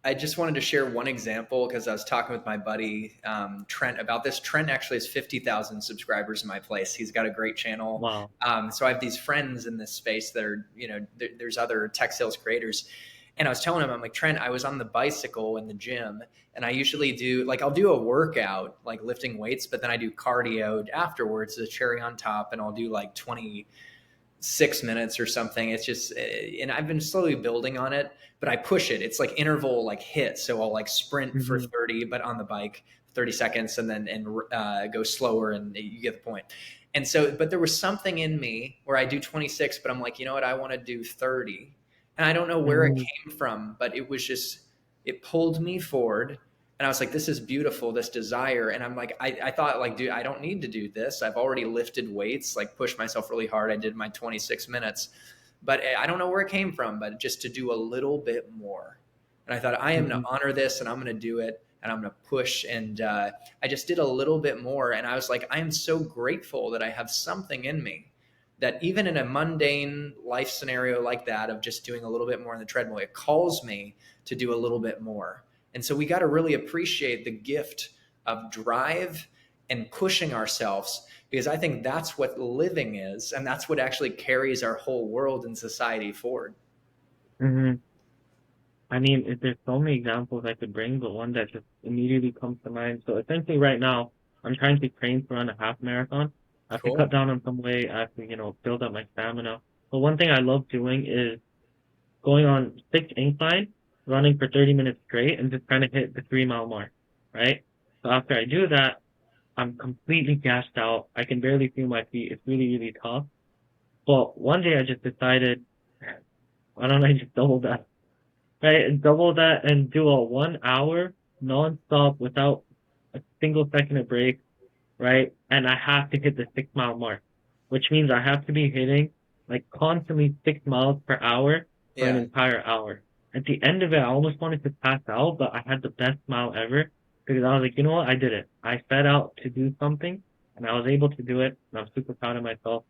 I just wanted to share one example because I was talking with my buddy Trent about this. Trent actually has 50,000 subscribers in my place. He's got a great channel. Wow. So I have these friends in this space that are, there's other tech sales creators. And I was telling him, I'm like, Trent, I was on the bicycle in the gym and I usually do, like, I'll do a workout, like lifting weights, but then I do cardio afterwards, the cherry on top, and I'll do like 26 minutes or something. It's just, and I've been slowly building on it, but I push it. It's like interval, like hit. So I'll like sprint for Hmm. 30, but on the bike, 30 seconds, and then go slower, and you get the point. And so, but there was something in me where I do 26, but I'm like, you know what? I want to do 30. And I don't know where it Hmm. came from, but it was just, it pulled me forward. And I was like, this is beautiful, this desire. And I'm like, I thought, like, dude, I don't need to do this. I've already lifted weights, like pushed myself really hard. I did my 26 minutes, but I don't know where it came from, but just to do a little bit more. And I thought, I am going Mhm. to honor this and I'm going to do it and I'm going to push. And I just did a little bit more. And I was like, I am so grateful that I have something in me that even in a mundane life scenario like that, of just doing a little bit more on the treadmill, it calls me to do a little bit more. And so we got to really appreciate the gift of drive and pushing ourselves, because I think that's what living is. And that's what actually carries our whole world and society forward. Mhm. I mean, there's so many examples I could bring, but one that just immediately comes to mind. So essentially, right now, I'm trying to train to run a half marathon. I have to cut Cool. down on some weight. I have to, build up my stamina. But one thing I love doing is going on 6 incline, running for 30 minutes straight, and just trying to hit the 3 mile mark, right? So after I do that, I'm completely gassed out. I can barely feel my feet. It's really, really tough. But one day I just decided, why don't I just double that? Right? And double that and do a 1 hour non-stop without a single second of break, right? And I have to hit the 6 mile mark, which means I have to be hitting like constantly 6 miles per hour for an Yeah. entire hour. At the end of it, I almost wanted to pass out, but I had the best smile ever because I was like, you know what? I did it. I set out to do something and I was able to do it. And I'm super proud of myself.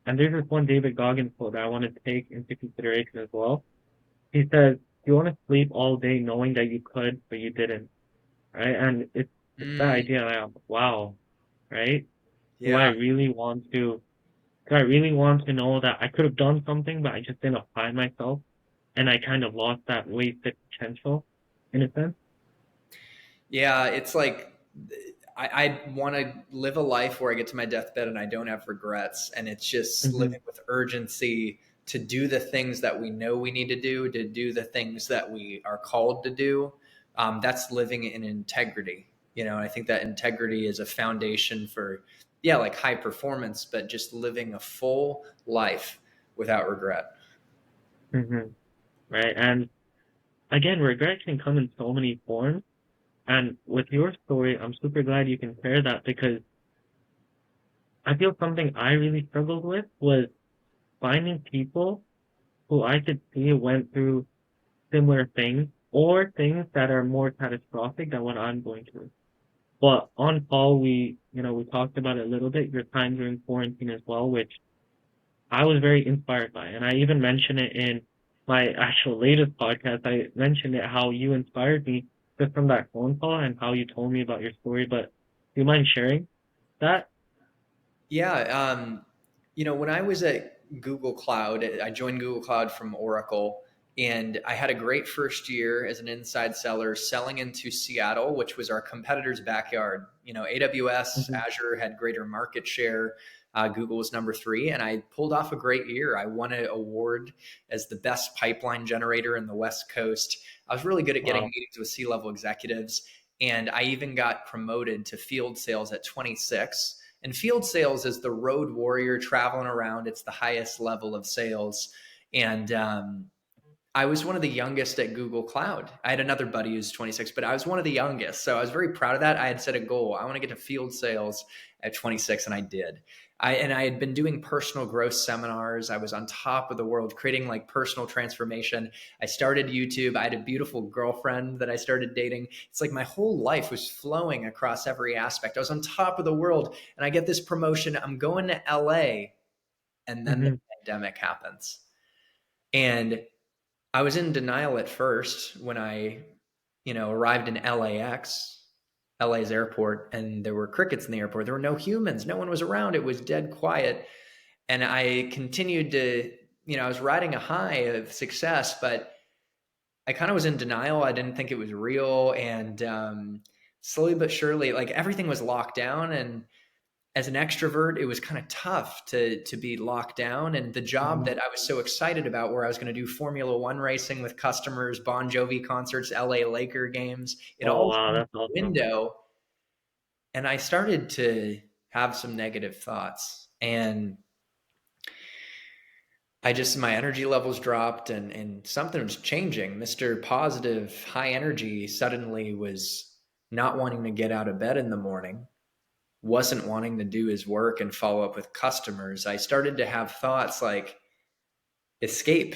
And there's this one David Goggins quote that I want to take into consideration as well. He says, "You want to sleep all day knowing that you could, but you didn't." Right? And it's that Mm, idea that, wow, right? Do I yeah. really want to do I really want to know that I could have done something, but I just didn't apply myself, and I kind of lost that wasted potential, in a sense? Yeah. It's like, I want to live a life where I get to my deathbed and I don't have regrets. And it's just Hmm. living with urgency to do the things that we know we need to do the things that we are called to do. That's living in integrity. And I think that integrity is a foundation for, yeah, like high performance, but just living a full life without regret. Hmm. Right? And again, regret can come in so many forms. And with your story, I'm super glad you can share that because I feel something I really struggled with was finding people who I could see went through similar things or things that are more catastrophic than what I'm going through. But on call, we talked about it a little bit, your time during quarantine as well, which I was very inspired by. And I even mentioned it in my actual latest podcast. I mentioned it, how you inspired me just from that phone call and how you told me about your story. But do you mind sharing that? Yeah. When I was at Google Cloud, I joined Google Cloud from Oracle, and I had a great first year as an inside seller selling into Seattle, which was our competitor's backyard. AWS, Hmm. Azure had greater market share. Google was number three, and I pulled off a great year. I won an award as the best pipeline generator in the West Coast. I was really good at getting Wow. meetings with C-level executives, and I even got promoted to field sales at 26. And field sales is the road warrior traveling around. It's the highest level of sales. And I was one of the youngest at Google Cloud. I had another buddy who's 26, but I was one of the youngest. So I was very proud of that. I had set a goal. I want to get to field sales at 26, and I did. I had been doing personal growth seminars. I was on top of the world, creating like personal transformation. I started YouTube. I had a beautiful girlfriend that I started dating. It's like my whole life was flowing across every aspect. I was on top of the world, and I get this promotion. I'm going to LA, and then the Hmm. pandemic happens. And I was in denial at first when I, arrived in LAX, LA's airport, and there were crickets in the airport. There were no humans. No one was around. It was dead quiet. And I continued to, I was riding a high of success, but I kind of was in denial. I didn't think it was real. And slowly but surely, like everything was locked down. And as an extrovert, it was kind of tough to be locked down. And the job Hmm. that I was so excited about, where I was going to do Formula One racing with customers, Bon Jovi concerts, LA Laker games, it Oh, all wow, came out that's the awesome. window. And I started to have some negative thoughts. And my energy levels dropped, and something was changing. Mr. Positive, high energy suddenly was not wanting to get out of bed in the morning, wasn't wanting to do his work and follow up with customers. I started to have thoughts like escape.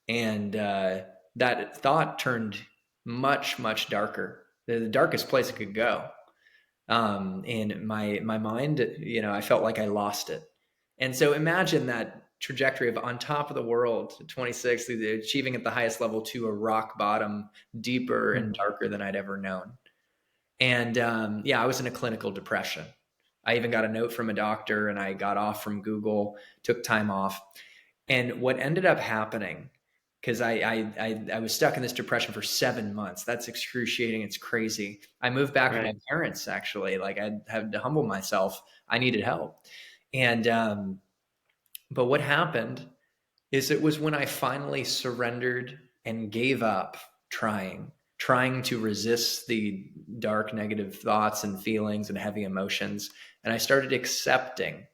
And that thought turned much, much darker. The darkest place it could go. In my mind, I felt like I lost it. And so imagine that trajectory of on top of the world, 26, achieving at the highest level, to a rock bottom, deeper and Mhm. darker than I'd ever known. And yeah, I was in a clinical depression. I even got a note from a doctor, and I got off from Google, took time off. And what ended up happening, because I was stuck in this depression for 7 months. That's excruciating. It's crazy. I moved back with my Right. parents, actually. Like, I had to humble myself. I needed help. And but what happened is, it was when I finally surrendered and gave up trying to resist the dark negative thoughts and feelings and heavy emotions, and I started accepting,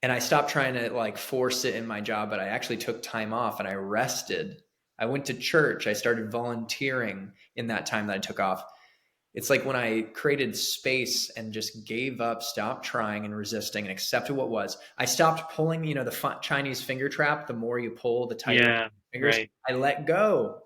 and I stopped trying to like force it in my job, but I actually took time off and I rested. I went to church. I started volunteering in that time that I took off. It's like when I created space and just gave up, stopped trying and resisting, and accepted what was. I stopped pulling, the Chinese finger trap. The more you pull, the tighter Yeah. fingers. Right. I let go,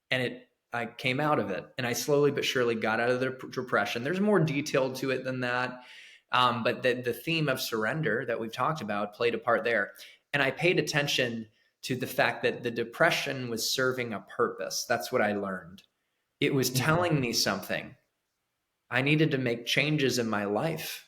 and I came out of it, and I slowly but surely got out of the depression. There's more detail to it than that, but the theme of surrender that we've talked about played a part there, and I paid attention to the fact that the depression was serving a purpose. That's what I learned. It was Mhm. telling me something. I needed to make changes in my life.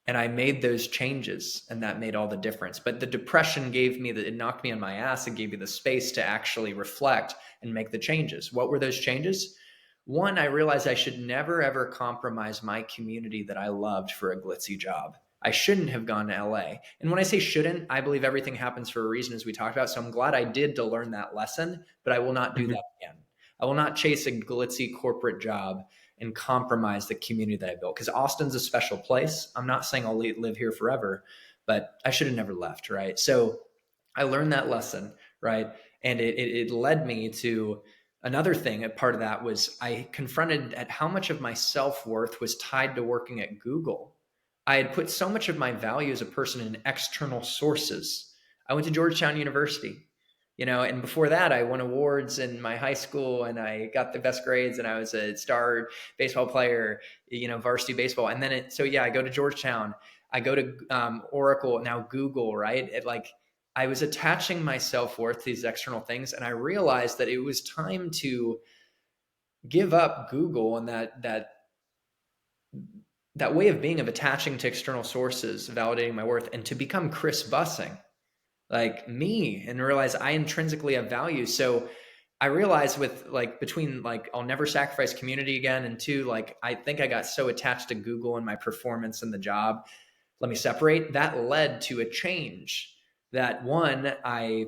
And I made those changes, and that made all the difference. But the depression it knocked me on my ass and gave me the space to actually reflect and make the changes. What were those changes? One, I realized I should never, ever compromise my community that I loved for a glitzy job. I shouldn't have gone to LA. And when I say shouldn't, I believe everything happens for a reason, as we talked about. So I'm glad I did to learn that lesson, but I will not do Mhm. that again. I will not chase a glitzy corporate job and compromise the community that I built. Because Austin's a special place. I'm not saying I'll live here forever, but I should have never left, right? So I learned that lesson, right? And it led me to another thing. A part of that was I confronted at how much of my self-worth was tied to working at Google. I had put so much of my value as a person in external sources. I went to Georgetown University, and before that, I won awards in my high school, and I got the best grades, and I was a star baseball player, varsity baseball. And then so yeah, I go to Georgetown, I go to Oracle, now Google, right? I was attaching my self-worth to these external things, and I realized that it was time to give up Google and that way of being, of attaching to external sources, validating my worth, and to become Chris Bussing, like me, and realize I intrinsically have value. So I realized, with like, between like, I'll never sacrifice community again, and two, like, I think I got so attached to Google and my performance in the job. Let me separate. That led to a change. That one, I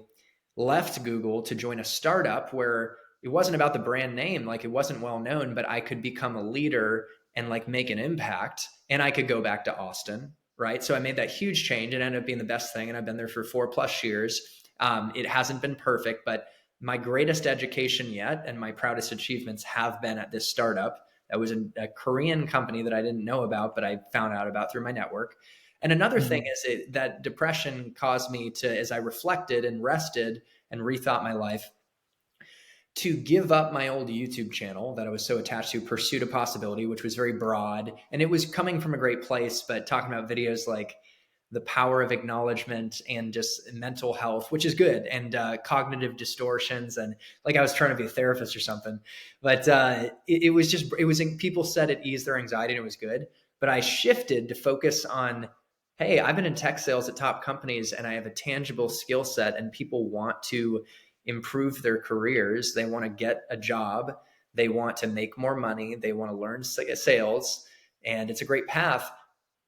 left Google to join a startup where it wasn't about the brand name, like, it wasn't well known, but I could become a leader and like make an impact, and I could go back to Austin, right? So I made that huge change. It ended up being the best thing, and I've been there for 4+ years. It hasn't been perfect, but my greatest education yet and my proudest achievements have been at this startup. That was a Korean company that I didn't know about, but I found out about through my network. And another thing Mhm. is, that depression caused me to, as I reflected and rested and rethought my life, to give up my old YouTube channel that I was so attached to, Pursuit of Possibility, which was very broad. And it was coming from a great place, but talking about videos like the power of acknowledgement and just mental health, which is good, and cognitive distortions. And like, I was trying to be a therapist or something. But it was just, people said it eased their anxiety, and it was good. But I shifted to focus on, hey, I've been in tech sales at top companies, and I have a tangible skill set, and people want to improve their careers. They want to get a job. They want to make more money. They want to learn sales. And it's a great path.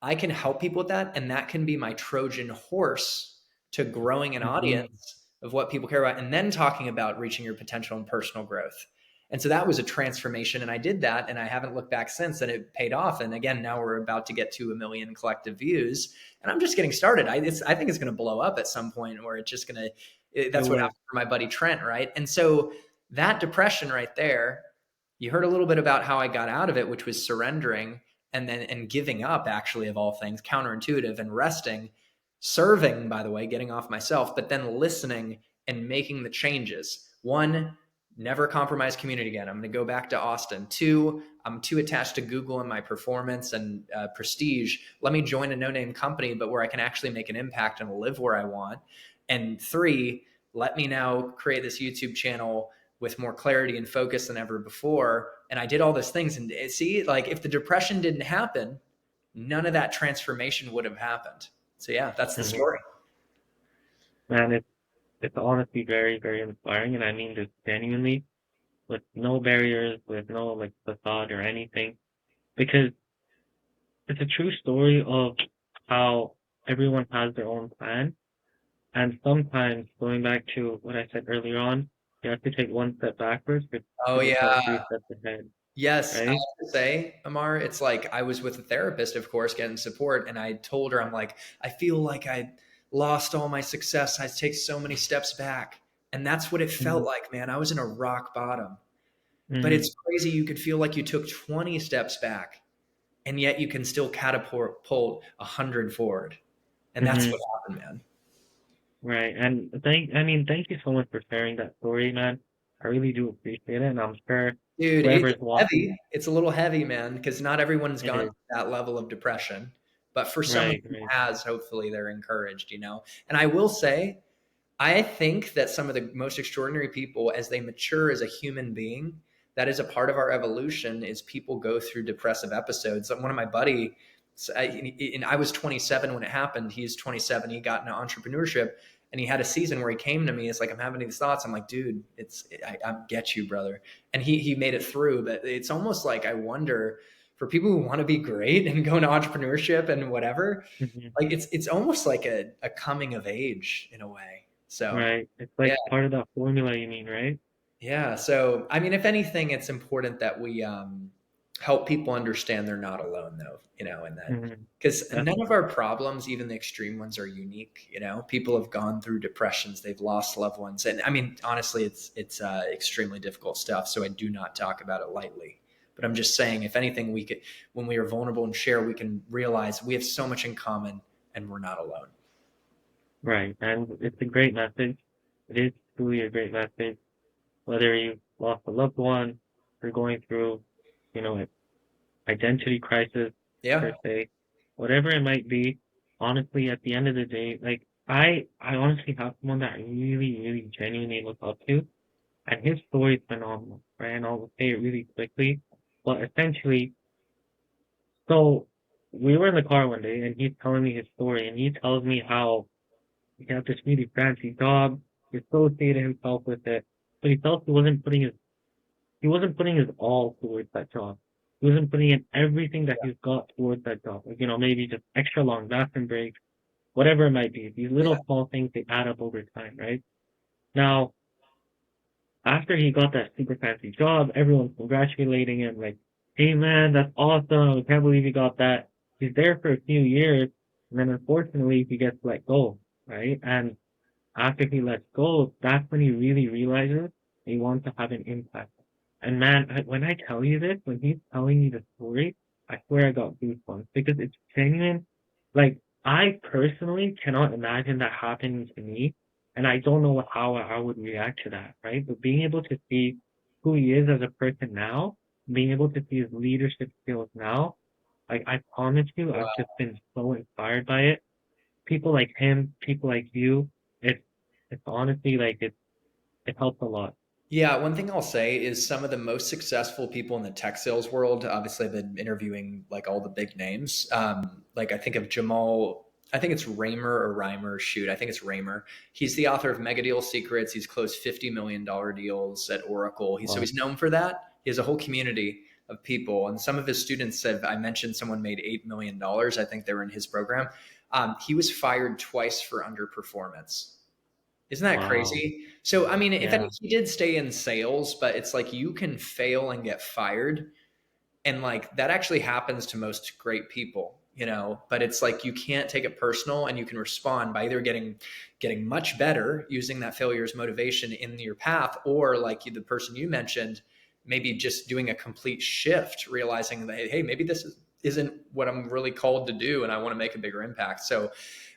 I can help people with that. And that can be my Trojan horse to growing an Mhm. audience of what people care about, and then talking about reaching your potential and personal growth. And so that was a transformation. And I did that, and I haven't looked back since, and it paid off. And again, now we're about to get to 1 million collective views, and I'm just getting started. I think it's going to blow up at some point, where it's just going to, It that's what will. happened for my buddy Trent, right? And so that depression right there, you heard a little bit about how I got out of it, which was surrendering, and giving up, actually, of all things, counterintuitive, and resting, serving, by the way, getting off myself, but then listening and making the changes. One, never compromise community again. I'm going to go back to Austin. Two, I'm too attached to Google and my performance and prestige. Let me join a no-name company, but where I can actually make an impact and live where I want. And three, let me now create this YouTube channel with more clarity and focus than ever before. And I did all those things. And see, like if the depression didn't happen, none of that transformation would have happened. So yeah, that's the Mhm. story. Man, it's honestly very, very inspiring, and I mean this genuinely, with no barriers, with no like facade or anything, because it's a true story of how everyone has their own plan, and sometimes going back to what I said earlier on, you have to take one step backwards Oh to become yeah. three steps ahead, Yes, I right? have to say, Amar, it's like I was with a therapist, of course, getting support, and I told her, I'm like, I feel like I lost all my success. I take so many steps back. And that's what it felt Mm-hmm. like, man. I was in a rock bottom. But Mm-hmm. it's crazy. You could feel like you took 20 steps back, and yet you can still catapult 100 forward. And that's Mm-hmm. what happened, man. Right. And thank you so much for sharing that story, man. I really do appreciate it, and I'm sure Dude, it's whoever's watching heavy. It's a little heavy, man, because not everyone's it gone is. to that level of depression. But for someone Right, who right. has, hopefully they're encouraged, you know? And I will say, I think that some of the most extraordinary people, as they mature as a human being, that is a part of our evolution, is people go through depressive episodes. One of my buddy, and I was 27 when it happened. He's 27. He got into entrepreneurship, and he had a season where he came to me. It's like I'm having these thoughts. I'm like, dude, I get you, brother. And he made it through. But it's almost like I wonder for people who want to be great and go into entrepreneurship and whatever. Hmm. Like it's almost like a coming of age in a way. So Right. It's yeah, like part of that formula, you mean, right? yeah. So I mean, if anything, it's important that we help people understand they're not alone, though. You know, and that Hmm. because none of Definitely. our problems, even the extreme ones, are unique. You know, people have gone through depressions, they've lost loved ones, and I mean, honestly, it's extremely difficult stuff. So I do not talk about it lightly. But I'm just saying, if anything, we could, when we are vulnerable and share, we can realize we have so much in common, and we're not alone. Right. And it's a great message. It is truly a great message. Whether you lost a loved one, you're going through, you know, an identity crisis Yeah. per se, whatever it might be, honestly, at the end of the day, like I honestly have someone that I really, really genuinely look up to, and his story is phenomenal, right? And I'll say it really quickly, but essentially, so we were in the car one day, and he's telling me his story, and he tells me how he had this really fancy job, he associated himself with it, but he felt he wasn't putting his all towards that job. He wasn't putting in everything that he's got towards that job. Like, maybe just extra long bathroom breaks, whatever it might be. These Yeah. little small things, they add up over time, right? Now, after he got that super fancy job, everyone's congratulating him, like, hey man, that's awesome. I can't believe you got that. He's there for a few years, and then unfortunately he gets let go, right? And after he lets go, that's when he really realizes he wants to have an impact. And man, when I tell you this, when he's telling me the story, I swear I got goosebumps because it's genuine. Like, I personally cannot imagine that happening to me, and I don't know how I would react to that, right? But being able to see who he is as a person now, being able to see his leadership skills now, like, I promise you, I've just been so inspired by it. People like him, people like you, it's it's honestly like it helps a lot. Yeah, one thing I'll say is some of the most successful people in the tech sales world. Obviously, I've been interviewing like all the big names. Like I think of Jamal. I think it's Raymer or Reimer. Shoot, I think it's Raymer. He's the author of Mega Deal Secrets. He's closed $50 million deals at Oracle. Wow. He's known for that. He has a whole community of people, and some of his students said. I mentioned someone made $8 million. I think they were in his program. He was fired twice for underperformance. Isn't that Wow. crazy? So, I mean, if any, Yeah. he did stay in sales, but it's like you can fail and get fired. And like that actually happens to most great people, you know, but it's like you can't take it personal and you can respond by either getting much better using that failure as motivation in your path, or like the person you mentioned, maybe just doing a complete shift, realizing that, hey, maybe isn't what I'm really called to do and I want to make a bigger impact. So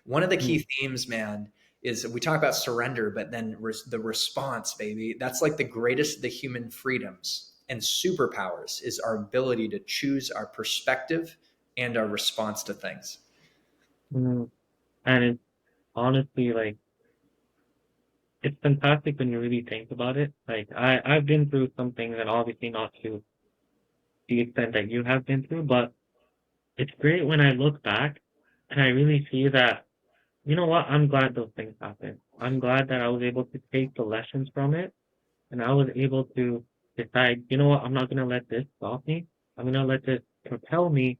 one of the key Mm. themes, man, is we talk about surrender, but then the response, baby, that's like the greatest of the human freedoms and superpowers is our ability to choose our perspective and our response to things. Mhm. And it's honestly like it's fantastic when you really think about it. Like I've been through some things and obviously not to the extent that you have been through, but it's great when I look back and I really see that, you know what, I'm glad those things happened. I'm glad that I was able to take the lessons from it and I was able to decide, you know what, I'm not gonna let this stop me. I'm gonna let this propel me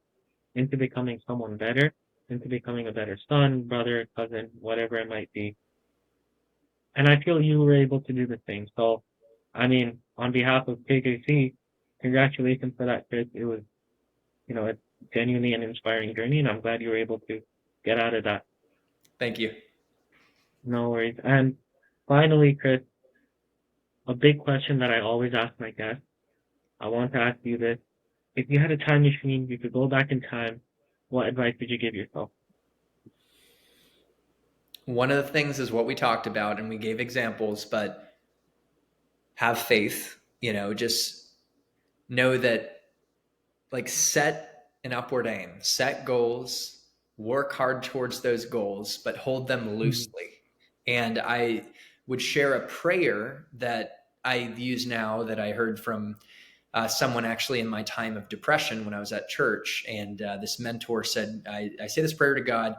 into becoming someone better, into becoming a better son, brother, cousin, whatever it might be. And I feel you were able to do the same. So, I mean, on behalf of KKC, congratulations for that, Chris. It was, it's genuinely an inspiring journey, and I'm glad you were able to get out of that. Thank you. No worries. And finally, Chris, a big question that I always ask my guests. I want to ask you this. If you had a time machine, you could go back in time, what advice would you give yourself? One of the things is what we talked about and we gave examples, but have faith, just know that, like, set an upward aim, set goals, work hard towards those goals, but hold them Mhm. loosely. And I would share a prayer that I use now that I heard from someone actually in my time of depression when I was at church. And this mentor said, I say this prayer to God: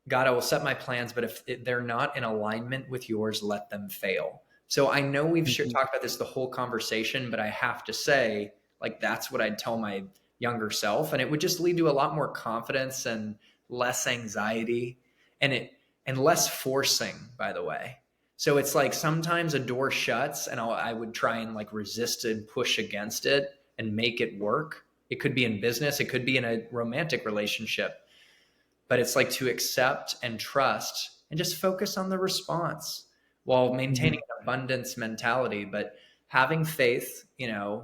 God, I will set my plans, but if they're not in alignment with yours, let them fail. So I know we've Mhm. talked about this the whole conversation, but I have to say, like, that's what I'd tell my younger self. And it would just lead to a lot more confidence and less anxiety and less forcing, by the way. So it's like sometimes a door shuts and I would try and like resist and push against it and make it work. It could be in business, it could be in a romantic relationship, but it's like to accept and trust and just focus on the response while maintaining Mhm. an abundance mentality, but having faith,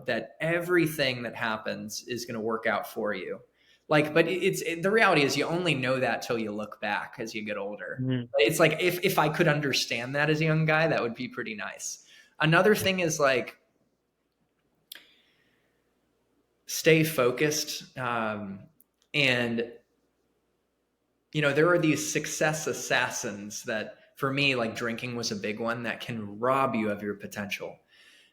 that everything that happens is going to work out for you. Like, but the reality is you only know that till you look back as you get older. Mhm. It's like if I could understand that as a young guy, that would be pretty nice. Another thing is like stay focused, and there are these success assassins that, for me, like drinking was a big one that can rob you of your potential.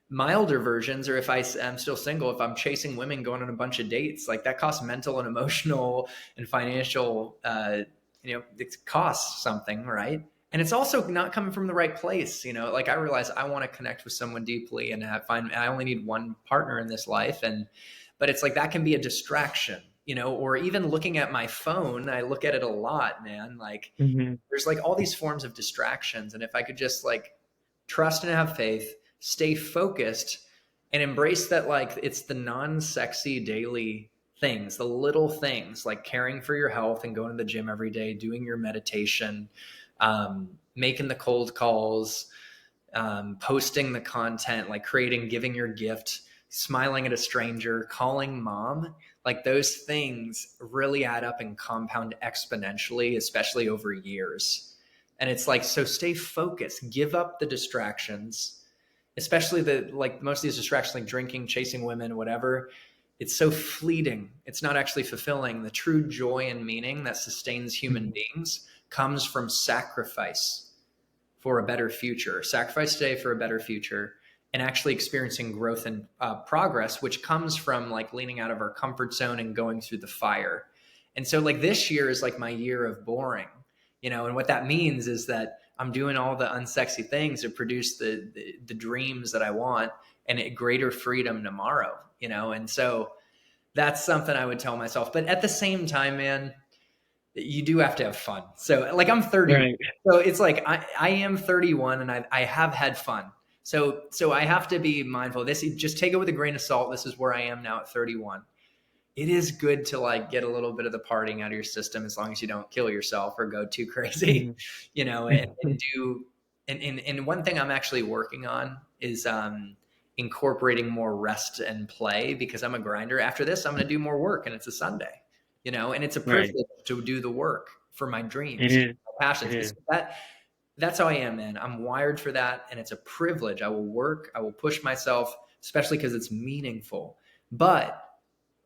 Milder versions, or if am still single, if I'm chasing women, going on a bunch of dates, like that costs mental and emotional and financial, it costs something, right? And it's also not coming from the right place. Like I realize I want to connect with someone deeply and I only need one partner in this life. But it's like that can be a distraction, or even looking at my phone. I look at it a lot, man. Like Mhm. there's like all these forms of distractions. And if I could just like trust and have faith, stay focused, and embrace that, like it's the non-sexy daily things, the little things like caring for your health and going to the gym every day, doing your meditation, making the cold calls, posting the content, like creating, giving your gift, smiling at a stranger, calling mom. Like those things really add up and compound exponentially, especially over years. And it's like, so stay focused, give up the distractions, especially the, like most of these distractions, like drinking, chasing women, whatever. It's so fleeting. It's not actually fulfilling. The true joy and meaning that sustains human Mhm. beings comes from sacrifice for a better future, sacrifice today for a better future, and actually experiencing growth and progress, which comes from like leaning out of our comfort zone and going through the fire. And so, like, this year is like my year of boring, and what that means is that I'm doing all the unsexy things to produce the dreams that I want and a greater freedom tomorrow, and so that's something I would tell myself. But at the same time, man, you do have to have fun. So like I'm 31. Right. So it's like I am 31 and I have had fun. So I have to be mindful. This, just take it with a grain of salt. This is where I am now at 31. It is good to like get a little bit of the partying out of your system as long as you don't kill yourself or go too crazy, Mhm. and do and one thing I'm actually working on is incorporating more rest and play because I'm a grinder. After this, I'm going to do more work and it's a Sunday, and it's a Right. privilege to do the work for my It dreams, is. my It passions. is. That That's how I am, man. I'm wired for that, and it's a privilege. I will work, I will push myself, especially because it's meaningful. But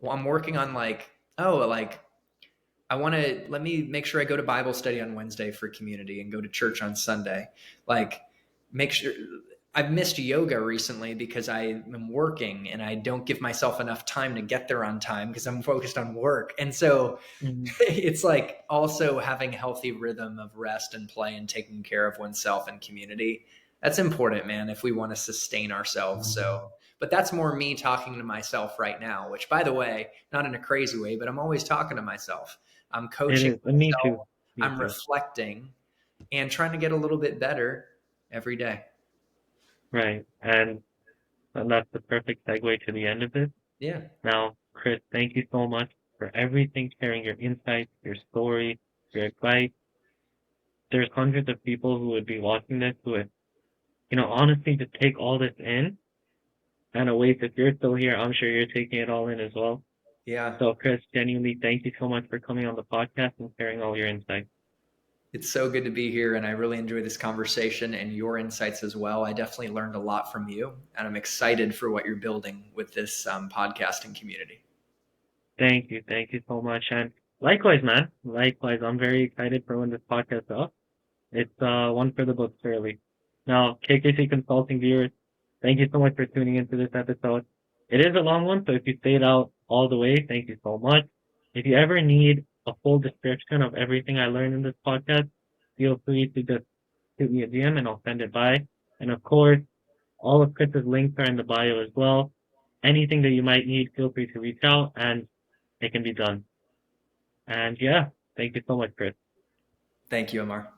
well, I'm working on like, oh, like I want to let me make sure I go to Bible study on Wednesday for community and go to church on Sunday. Like, make sure I've missed yoga recently because I am working and I don't give myself enough time to get there on time because I'm focused on work. And so Mhm. it's like also having a healthy rhythm of rest and play and taking care of oneself and community. That's important, man, if we want to sustain ourselves. So, but that's more me talking to myself right now, which by the way, not in a crazy way, but I'm always talking to myself. I'm It coaching is. And me myself, too. Me I'm too. reflecting and trying to get a little bit better every day. Right. And that's the perfect segue to the end of this. Yeah. Now, Chris, thank you so much for everything, sharing your insights, your story, your advice. There's hundreds of people who would be watching this who would, honestly just take all this in. And wait, if you're still here, I'm sure you're taking it all in as well. Yeah. So, Chris, genuinely, thank you so much for coming on the podcast and sharing all your insights. It's so good to be here, and I really enjoy this conversation and your insights as well. I definitely learned a lot from you, and I'm excited for what you're building with this podcasting community. Thank you. Thank you so much. And likewise, man. Likewise, I'm very excited for when this podcast is up. It's one for the books, really. Now, KKC Consulting viewers, thank you so much for tuning into this episode. It is a long one, so if you stayed out all the way, thank you so much. If you ever need a full description of everything I learned in this podcast, feel free to just shoot me a DM and I'll send it by. And of course, all of Chris's links are in the bio as well. Anything that you might need, feel free to reach out and it can be done. And yeah, thank you so much, Chris. Thank you, Amar.